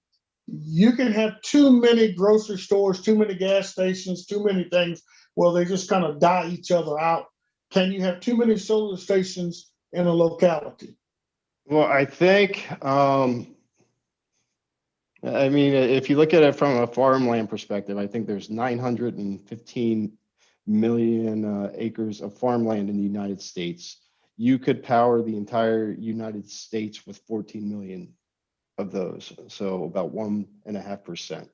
You can have too many grocery stores, too many gas stations, too many things. Well, they just kind of die each other out. Can you have too many solar stations in a locality? Well, I think, I mean, if you look at it from a farmland perspective, I think there's 915 million acres of farmland in the United States. You could power the entire United States with 14 million of those, so about 1.5%.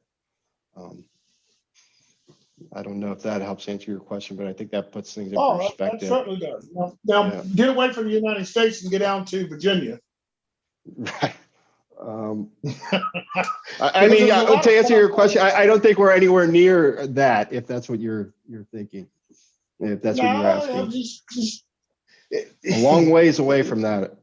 I don't know if that helps answer your question, but I think that puts things in perspective. That certainly does. Now Yeah. Get away from the United States and get down to Virginia. Right. I mean, to answer your question, I don't think we're anywhere near that, if that's what you're thinking. If that's what you're asking. A long ways away from that.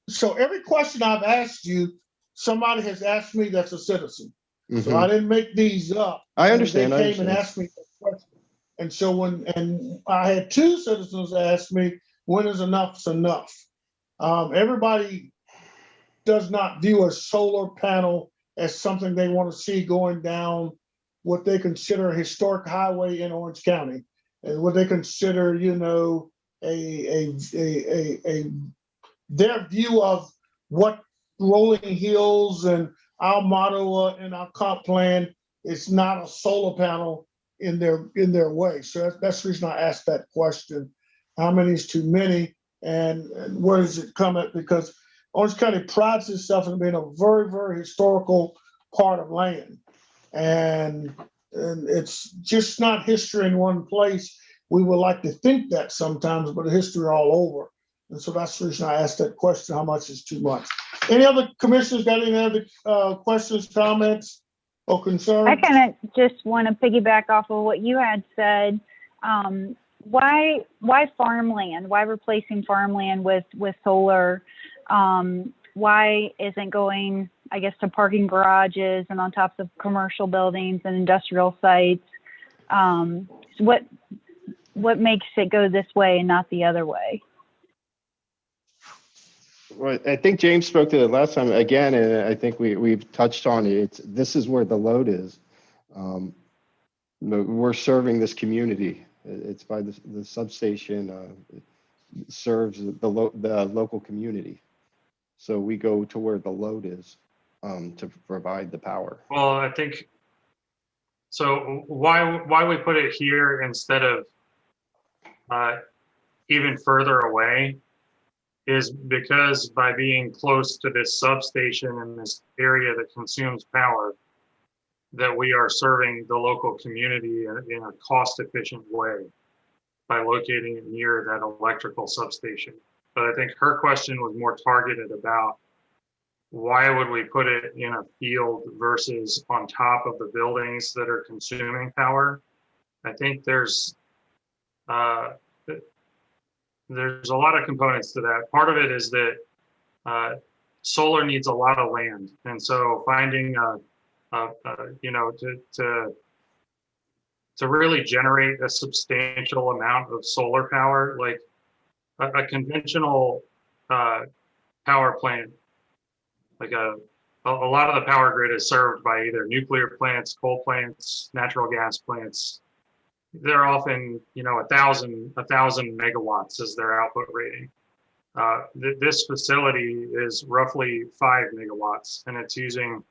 So every question I've asked you, somebody has asked me that's a citizen. Mm-hmm. So I didn't make these up. I understand. They came and asked me that question. And so I had two citizens ask me, when is enough enough? Everybody does not view a solar panel as something they want to see going down what they consider a historic highway in Orange County, and what they consider, their view of what rolling hills and our motto in our comp plan is not a solar panel in their way. So that's the reason I asked that question. How many is too many, and where does it come at? Because Orange County prides itself in being a very, very historical part of land. And it's just not history in one place. We would like to think that sometimes, but the history all over. And so that's the reason I asked that question, how much is too much? Any other commissioners got any other questions, comments, or concerns? I kind of just want to piggyback off of what you had said. Why farmland? Why replacing farmland with solar? Why isn't going, I guess, to parking garages and on top of commercial buildings and industrial sites? What makes it go this way and not the other way? Well, I think James spoke to it last time again, and I think we've touched on it. This is where the load is. We're serving this community. It's by the substation serves the local community. So we go to where the load is to provide the power. Well, I think, so why we put it here instead of even further away is because by being close to this substation in this area that consumes power, that we are serving the local community in a cost-efficient way by locating it near that electrical substation. But I think her question was more targeted about why would we put it in a field versus on top of the buildings that are consuming power? I think there's a lot of components to that. Part of it is that solar needs a lot of land, and so finding to really generate a substantial amount of solar power, like a conventional power plant, like a lot of the power grid is served by either nuclear plants, coal plants, natural gas plants. They're often, 1,000 megawatts is their output rating. This facility is roughly 5 megawatts, and it's using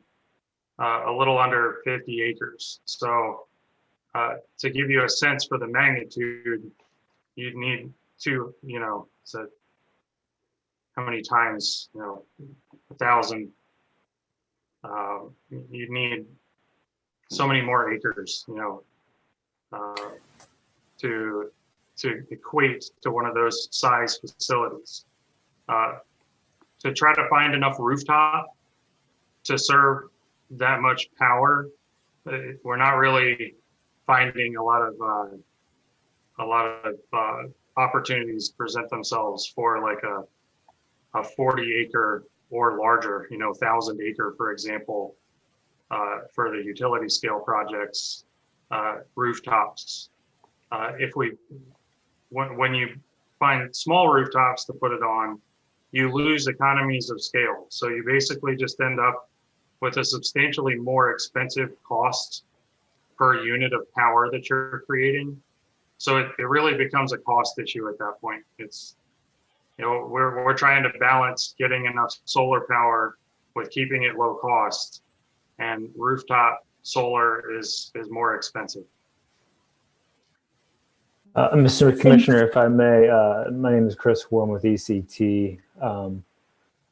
a little under 50 acres. So To give you a sense for the magnitude, you'd need to, so how many times, 1,000, you'd need so many more acres, to equate to one of those size facilities. To try to find enough rooftop to serve that much power, we're not really finding a lot of opportunities present themselves for like a 40 acre or larger, 1,000 acre, for example, for the utility scale projects, rooftops. When you find small rooftops to put it on, you lose economies of scale. So you basically just end up with a substantially more expensive cost per unit of power that you're creating. So it really becomes a cost issue at that point. It's, we're trying to balance getting enough solar power with keeping it low cost, and rooftop solar is more expensive. Mr. Commissioner, if I may, my name is Chris Warren with ECT.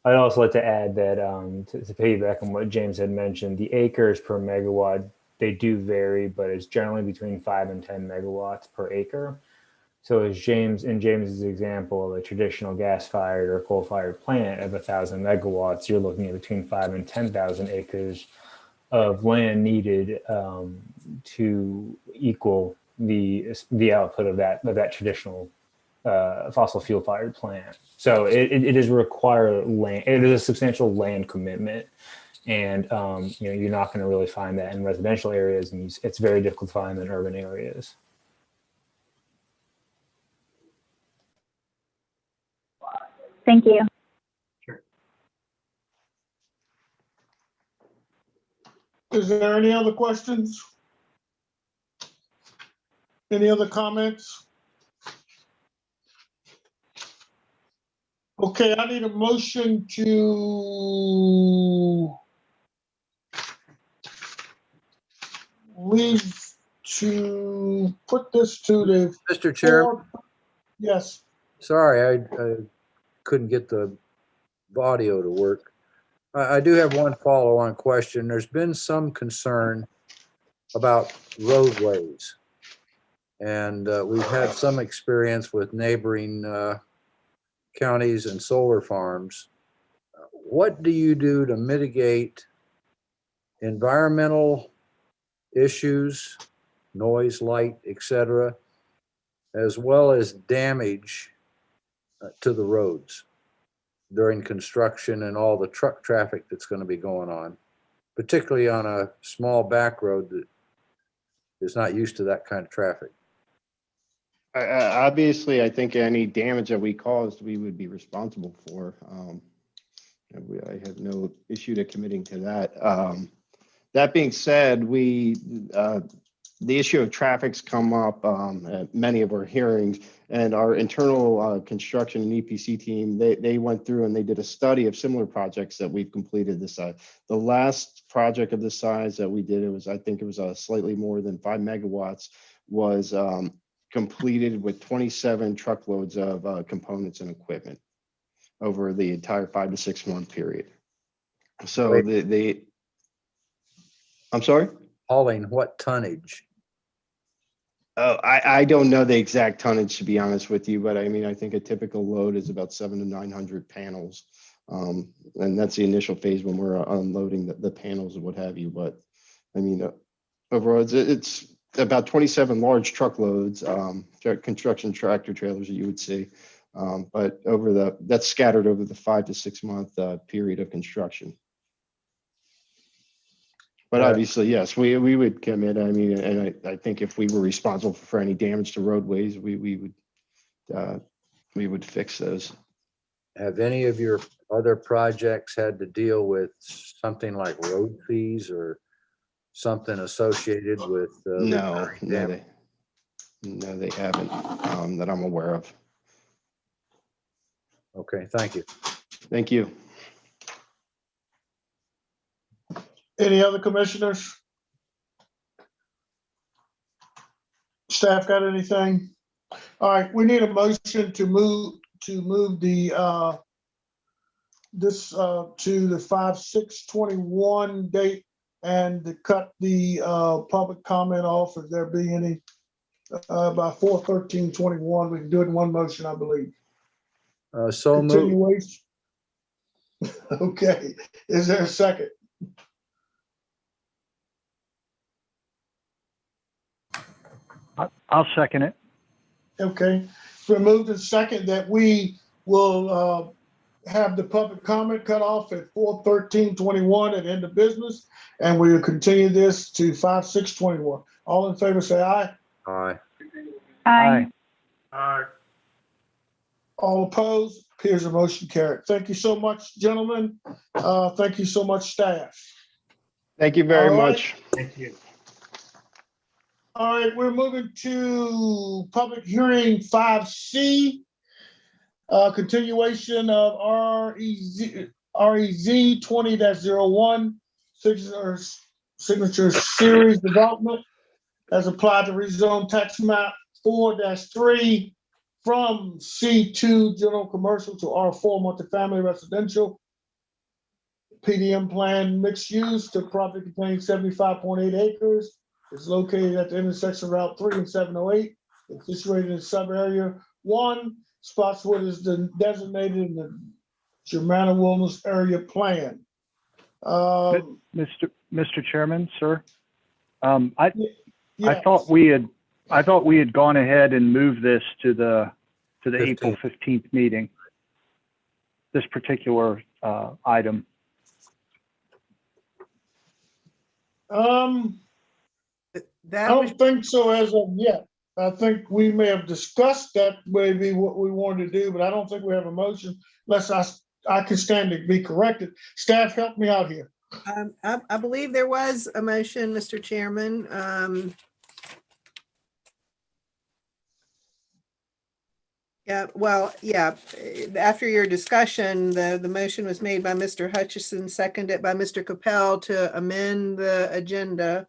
I'd also like to add that to piggyback on what James had mentioned, the acres per megawatt, they do vary, but it's generally between 5 and 10 megawatts per acre. So as James's example of a traditional gas-fired or coal-fired plant of 1,000 megawatts, you're looking at between 5 and 10,000 acres of land needed to equal the output of that traditional fossil fuel fired plant. So it is require land. It is a substantial land commitment, and you're not going to really find that in residential areas, and it's very difficult to find in urban areas. Thank you. Sure. Is there any other questions? Any other comments? Okay, I need a motion to put this to the. Mr. Chair, Yes. sorry, I couldn't get the audio to work. I do have one follow-on question. There's been some concern about roadways. And we've had some experience with neighboring counties and solar farms. What do you do to mitigate environmental issues, noise, light, etc., as well as damage to the roads during construction and all the truck traffic that's going to be going on, particularly on a small back road that is not used to that kind of traffic? Obviously, I think any damage that we caused, we would be responsible for. I have no issue to committing to that. That being said, the issue of traffic's come up at many of our hearings, and our internal construction and EPC team, they went through and they did a study of similar projects that we've completed this size. The last project of this size that we did, I think it was slightly more than 5 megawatts, was completed with 27 truckloads of components and equipment over the entire 5 to 6 month period. So I'm sorry? Hauling what tonnage? Oh, I don't know the exact tonnage, to be honest with you, but I mean, I think a typical load is about 700 to 900 panels. And that's the initial phase when we're unloading the panels and what have you. But I mean, overall, it's about 27 large truckloads, construction tractor trailers that you would see. But that's scattered over the 5 to 6 month period of construction. But obviously, yes, we would commit. I mean, and I think if we were responsible for any damage to roadways, we would fix those. Have any of your other projects had to deal with something like road fees or something associated with No, they haven't that I'm aware of. Okay, thank you. Thank you. Any other commissioners? Staff got anything? All right, we need a motion to move the this to the 5/6/21 date and to cut the public comment off if there be any by 4/13/21. We can do it in one motion, I believe. So moved. Continuation. Okay, is there a second? I'll second it. Okay, it's been moved and second that we will have the public comment cut off at 4/13/21 at end of business, and we will continue this to 5/6/21. All in favor, say aye. Aye. Aye. All opposed? Appears a motion carried. Thank you so much, gentlemen. Thank you so much, staff. Thank you very All right. much. Thank you. All right, we're moving to public hearing 5C, continuation of REZ 20-01 signature series development as applied to rezone tax map 4-3 from C2 general commercial to R4 multifamily residential. PDM plan mixed use. The property contains 75.8 acres. It's located at the intersection of Route 3 and 708. It's situated in sub-area 1. Spotswood is designated in the Germanna Wilderness Area Plan. Mr. Chairman, sir, I yes. thought we had gone ahead and moved this to the April 15th meeting. This particular item. I don't think so as of yet. I think we may have discussed that maybe what we wanted to do, but I don't think we have a motion unless I can stand to be corrected. Staff, help me out here. I believe there was a motion, Mr. Chairman. Yeah, after your discussion, the motion was made by Mr. Hutchison, seconded by Mr. Capel to amend the agenda.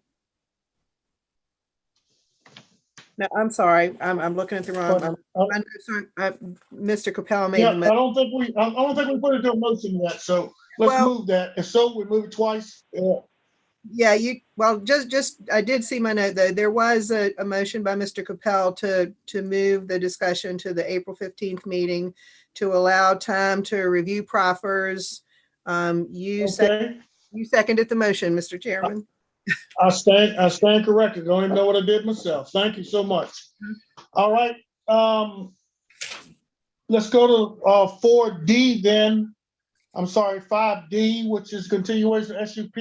No, I'm sorry, I'm looking at the wrong. Mr. Capel made the motion. I don't think we put it to a motion yet, so let's move that. If so, we move it twice. Yeah, I did see my note though. There was a motion by Mr. Capel to move the discussion to the April 15th meeting to allow time to review proffers. You seconded the motion, Mr. Chairman. I stand corrected. Don't even know what I did myself. Thank you so much. All right. Let's go to 4D then. I'm sorry, 5D, which is continuation SUP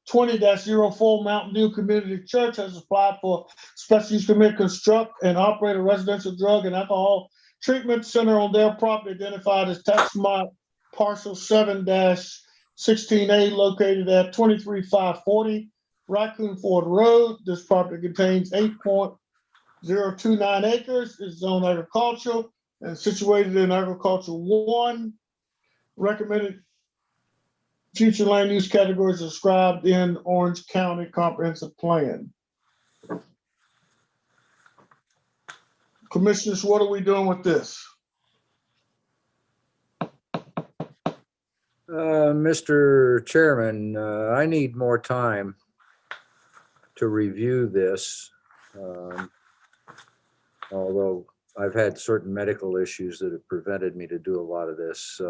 20-04 Mountain View Community Church has applied for special use permit, construct and operate a residential drug and alcohol treatment center on their property identified as tax map parcel 7-16A located at 23540 Raccoon Ford Road. This property contains 8.029 acres. It's zoned agricultural and situated in agricultural 1. Recommended future land use categories described in Orange County Comprehensive Plan. Commissioners, what are we doing with this? Mr. Chairman, I need more time to review this, although I've had certain medical issues that have prevented me to do a lot of this,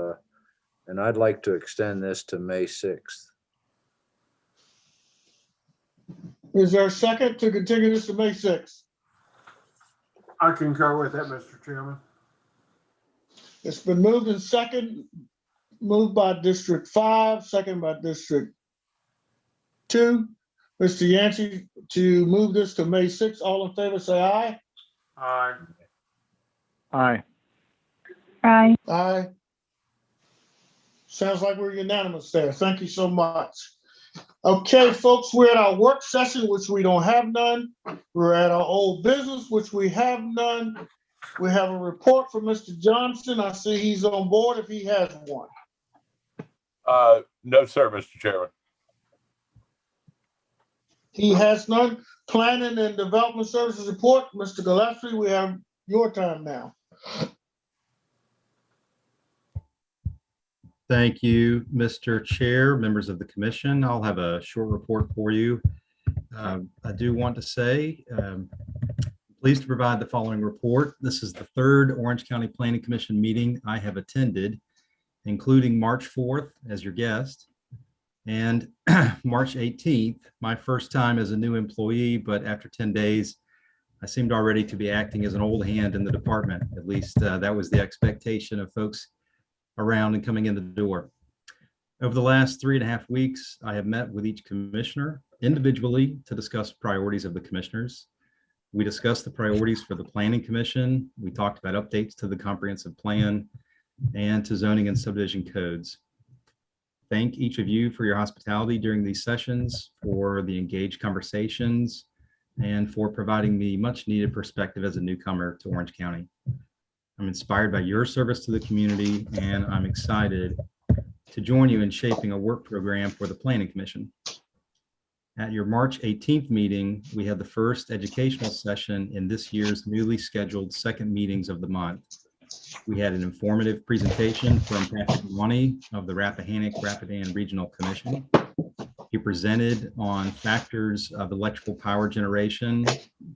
and I'd like to extend this to May 6th. Is there a second to continue this to May 6th? I concur with that, Mr. Chairman. It's been moved and second, moved by District 5, second by District 2. Mr. Yancey, to move this to May 6th. All in favor, say aye. Aye. Aye. Aye. Aye. Sounds like we're unanimous there. Thank you so much. Okay, folks, we're at our work session, which we don't have none. We're at our old business, which we have none. We have a report from Mr. Johnson. I see he's on board if he has one. No, sir, Mr. Chairman. He has none. Planning and Development Services report, Mr. Gillespie, we have your time now. Thank you, Mr. Chair, members of the commission. I'll have a short report for you. I do want to say, pleased to provide the following report. This is the third Orange County Planning Commission meeting I have attended, including March 4th as your guest and March 18th, my first time as a new employee, but after 10 days, I seemed already to be acting as an old hand in the department. At least that was the expectation of folks around and coming in the door. Over the last 3.5 weeks, I have met with each commissioner individually to discuss priorities of the commissioners. We discussed the priorities for the Planning Commission. We talked about updates to the comprehensive plan and to zoning and subdivision codes. Thank each of you for your hospitality during these sessions, for the engaged conversations, and for providing me much needed perspective as a newcomer to Orange County. I'm inspired by your service to the community, and I'm excited to join you in shaping a work program for the Planning Commission. At your March 18th meeting, we had the first educational session in this year's newly scheduled second meetings of the month. We had an informative presentation from Patrick Money of the Rappahannock-Rapidan Regional Commission. He presented on factors of electrical power generation,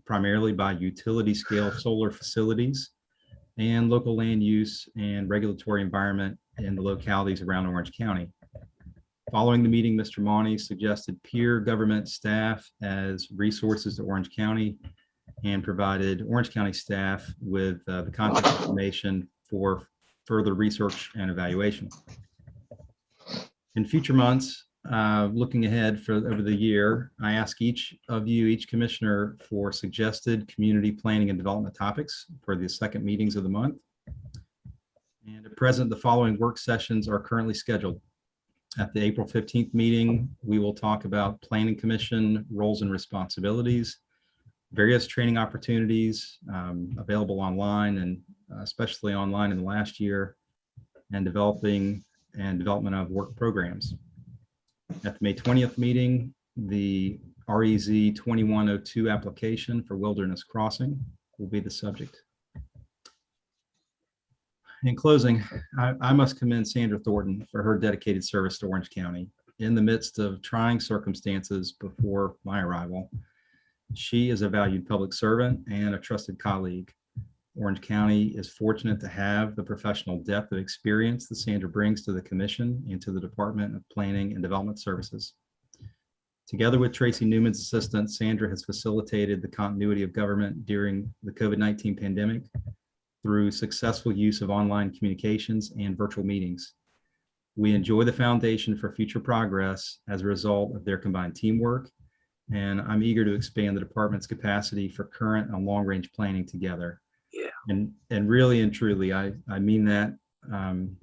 primarily by utility scale solar facilities, and local land use and regulatory environment in the localities around Orange County. Following the meeting, Mr. Monty suggested peer government staff as resources to Orange County and provided Orange County staff with the contact information for further research and evaluation. In future months, looking ahead for over the year, I ask each of you, each commissioner, for suggested community planning and development topics for the second meetings of the month. And at present, the following work sessions are currently scheduled. At the April 15th meeting, we will talk about Planning Commission roles and responsibilities, various training opportunities available online and especially online in the last year, and development of work programs. At the May 20th meeting, the REZ 2102 application for Wilderness Crossing will be the subject. In closing, I must commend Sandra Thornton for her dedicated service to Orange County. In the midst of trying circumstances before my arrival, she is a valued public servant and a trusted colleague. Orange County is fortunate to have the professional depth of experience that Sandra brings to the Commission and to the Department of Planning and Development Services. Together with Tracy Newman's assistant, Sandra has facilitated the continuity of government during the COVID-19 pandemic through successful use of online communications and virtual meetings. We enjoy the foundation for future progress as a result of their combined teamwork, and I'm eager to expand the department's capacity for current and long-range planning together. Yeah. And really and truly, I mean that, and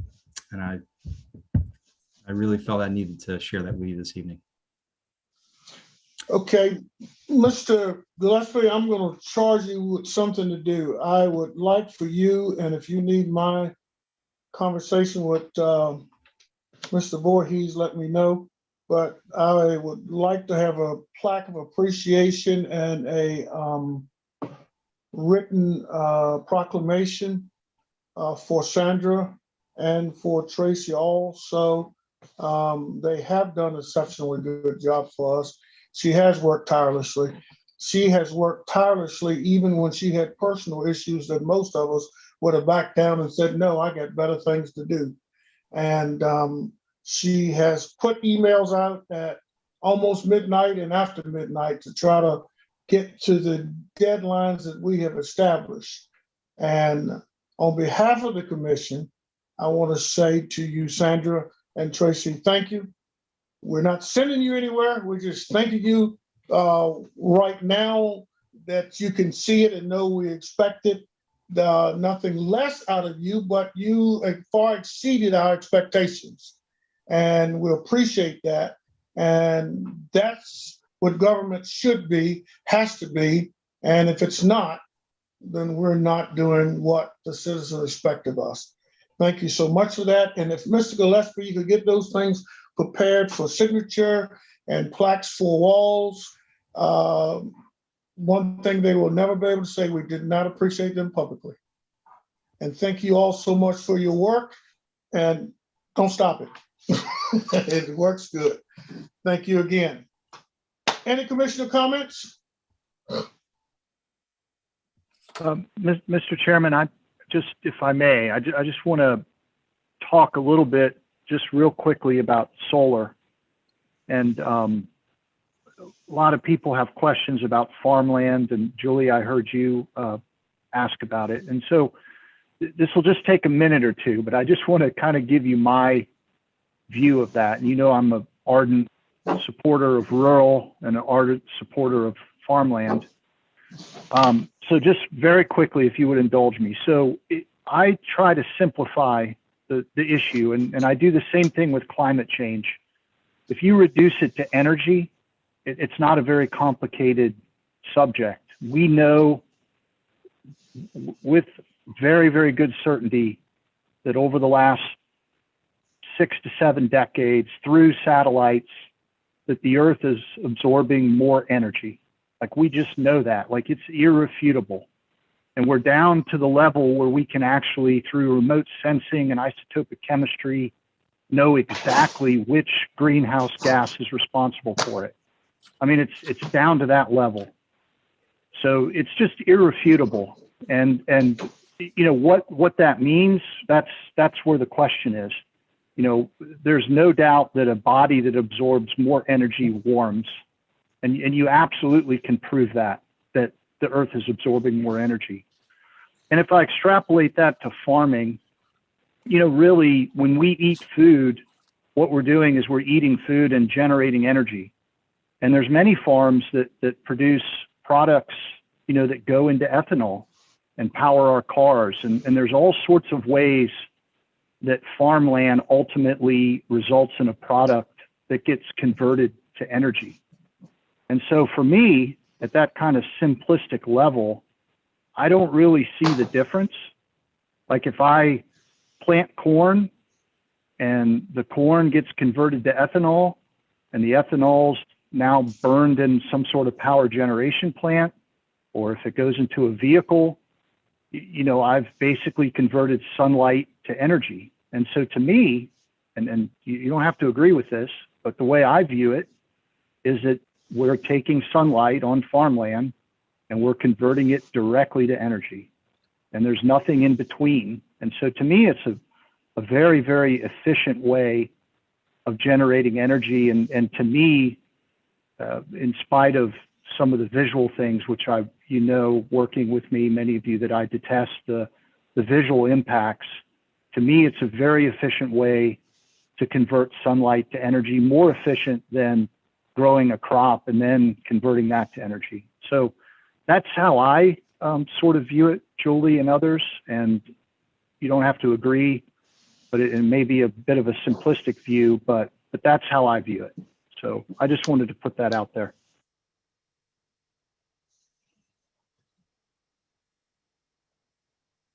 I really felt I needed to share that with you this evening. Okay, Mr. Gillespie, I'm going to charge you with something to do. I would like for you, and if you need my conversation with Mr. Voorhees, let me know. But I would like to have a plaque of appreciation and a written proclamation for Sandra and for Tracy also. They have done an exceptionally good job for us. She has worked tirelessly. She has worked tirelessly even when she had personal issues that most of us would have backed down and said, no, I got better things to do. And she has put emails out at almost midnight and after midnight to try to get to the deadlines that we have established. And on behalf of the commission, I want to say to you, Sandra and Tracy, thank you. We're not sending you anywhere. We're just thanking you right now that you can see it and know we expected nothing less out of you, but you far exceeded our expectations. And we appreciate that. And that's what government should be, has to be. And if it's not, then we're not doing what the citizens expect of us. Thank you so much for that. And if Mr. Gillespie, you could get those things prepared for signature and plaques for walls One thing they will never be able to say, we did not appreciate them publicly. And thank you all so much for your work, and don't stop it. It works good. Thank you again. Any commissioner comments? Mr. Chairman, if I may, I just want to talk a little bit, just real quickly, about solar. And a lot of people have questions about farmland, and Julie, I heard you ask about it. And so this will just take a minute or two, but I just want to kind of give you my view of that. And you know, I'm an ardent supporter of rural and an ardent supporter of farmland. So just very quickly, if you would indulge me. So I try to simplify the issue, and I do the same thing with climate change. If you reduce it to energy, it's not a very complicated subject. We know with very, very good certainty that over the last 6 to 7 decades, through satellites, that the Earth is absorbing more energy. Like, we just know that, like, it's irrefutable. And we're down to the level where we can actually, through remote sensing and isotopic chemistry, know exactly which greenhouse gas is responsible for it. I mean, it's down to that level. So it's just irrefutable. And you know what that means, that's where the question is. You know, there's no doubt that a body that absorbs more energy warms. And you absolutely can prove that the Earth is absorbing more energy. And if I extrapolate that to farming, you know, really, when we eat food, what we're doing is we're eating food and generating energy. And there's many farms that produce products, you know, that go into ethanol and power our cars. And there's all sorts of ways that farmland ultimately results in a product that gets converted to energy. And so for me, at that kind of simplistic level, I don't really see the difference. Like, if I plant corn and the corn gets converted to ethanol, and the ethanol's now burned in some sort of power generation plant, or if it goes into a vehicle, you know, I've basically converted sunlight to energy. And so to me, and you don't have to agree with this, but the way I view it is that we're taking sunlight on farmland and we're converting it directly to energy. And there's nothing in between. And so to me, it's a very, very efficient way of generating energy. And to me, in spite of some of the visual things, which working with me, many of you, that I detest the visual impacts, to me, it's a very efficient way to convert sunlight to energy, more efficient than growing a crop and then converting that to energy. So that's how I sort of view it, Julie and others. And you don't have to agree, but it may be a bit of a simplistic view, but that's how I view it. So I just wanted to put that out there.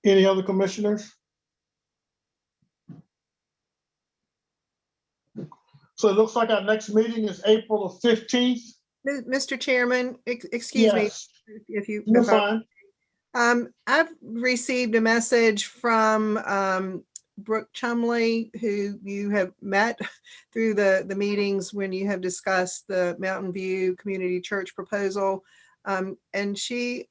Any other commissioners? So it looks like our next meeting is April the 15th. Mr. Chairman, excuse me, Yes, if you. you're if I- fine. I've received a message from Brooke Chumley, who you have met through the meetings when you have discussed the Mountain View Community Church proposal. And she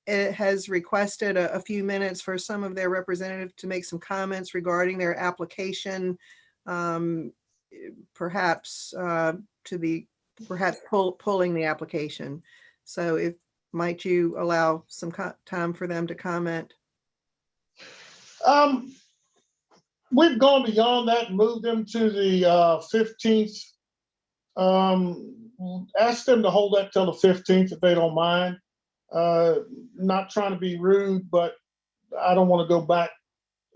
has requested a few minutes for some of their representatives to make some comments regarding their application, perhaps pulling the application. So might you allow some time for them to comment? We've gone beyond that and moved them to the 15th. Ask them to hold that till the 15th if they don't mind. Not trying to be rude, but I don't want to go back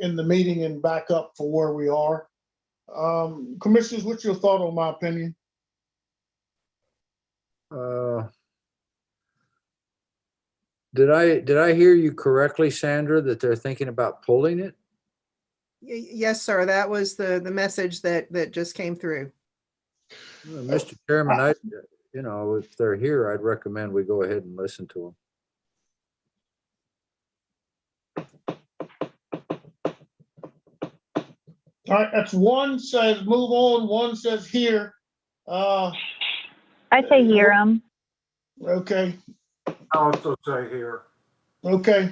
in the meeting and back up for where we are. Commissioners, what's your thought on my opinion? Did I hear you correctly, Sandra, that they're thinking about pulling it? Yes, sir. That was the message that just came through. Mr. Chairman, you know, if they're here, I'd recommend we go ahead and listen to them. All right, that's one says move on, one says here. I say hear them. Okay, I also say here. okay.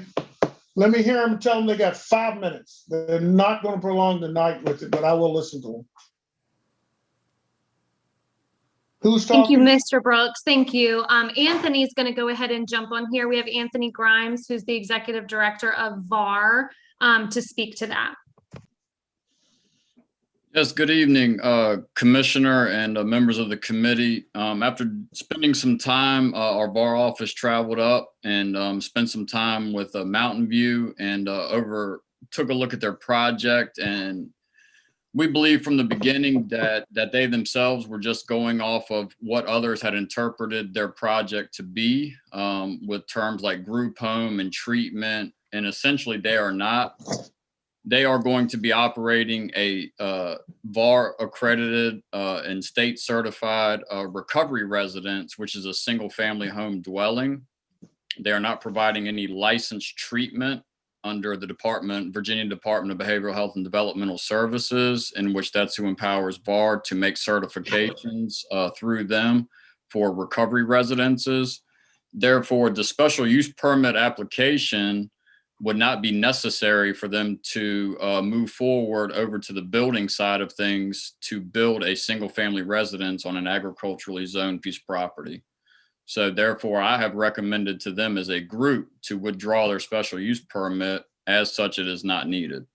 Let me hear them and tell them they got 5 minutes. They're not going to prolong the night with it, but I will listen to them. Who's Thank you, talking? Mr. Brooks. Thank you. Anthony's going to go ahead and jump on here. We have Anthony Grimes, who's the Executive Director of VAR, to speak to that. Yes, good evening, Commissioner and members of the committee. After spending some time, our VAR office traveled up and spent some time with Mountain View and took a look at their project. And we believe from the beginning that they themselves were just going off of what others had interpreted their project to be, with terms like group home and treatment. And essentially they are not. They are going to be operating a VAR accredited and state certified recovery residence, which is a single family home dwelling. They are not providing any licensed treatment under the Virginia Department of Behavioral Health and Developmental Services, in which that's who empowers VAR to make certifications through them for recovery residences. Therefore, the special use permit application would not be necessary for them to move forward over to the building side of things to build a single family residence on an agriculturally zoned piece of property. So therefore, I have recommended to them as a group to withdraw their special use permit. As such, it is not needed.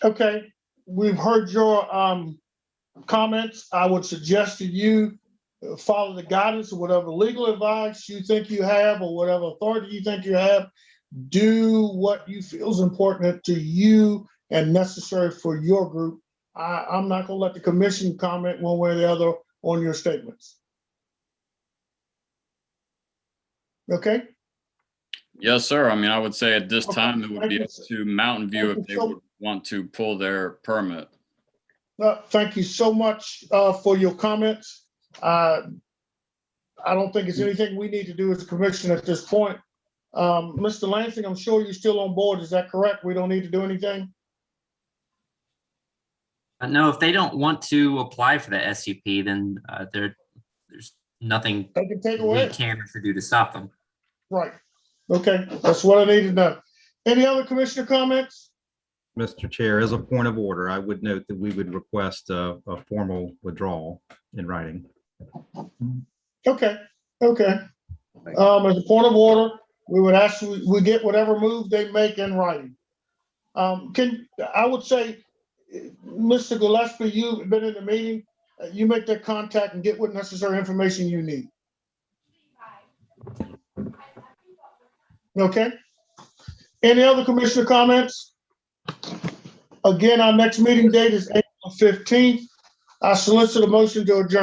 Okay, we've heard your comments. I would suggest to you follow the guidance of whatever legal advice you think you have or whatever authority you think you have. Do what you feel is important to you and necessary for your group. I'm not going to let the commission comment one way or the other on your statements. Okay? Yes, sir. I mean, I would say at this time, it would Thank be you, up to Mountain View if they would want to pull their permit. Thank you so much for your comments. I don't think it's anything we need to do as a commission at this point. Mr. Lansing, I'm sure you're still on board. Is that correct? We don't need to do anything? No, if they don't want to apply for the SUP, then there's nothing They can take we away. can or should do to stop them. Right. Okay, that's what I need to know. Any other commissioner comments? Mr. Chair, as a point of order, I would note that we would request a formal withdrawal in writing. Okay, okay. As a point of order, we would ask, we get whatever move they make in writing. I would say, Mr. Gillespie, you've been in the meeting, you make that contact and get what necessary information you need. Okay. Any other commissioner comments? Again, our next meeting date is April 15th. I solicit a motion to adjourn.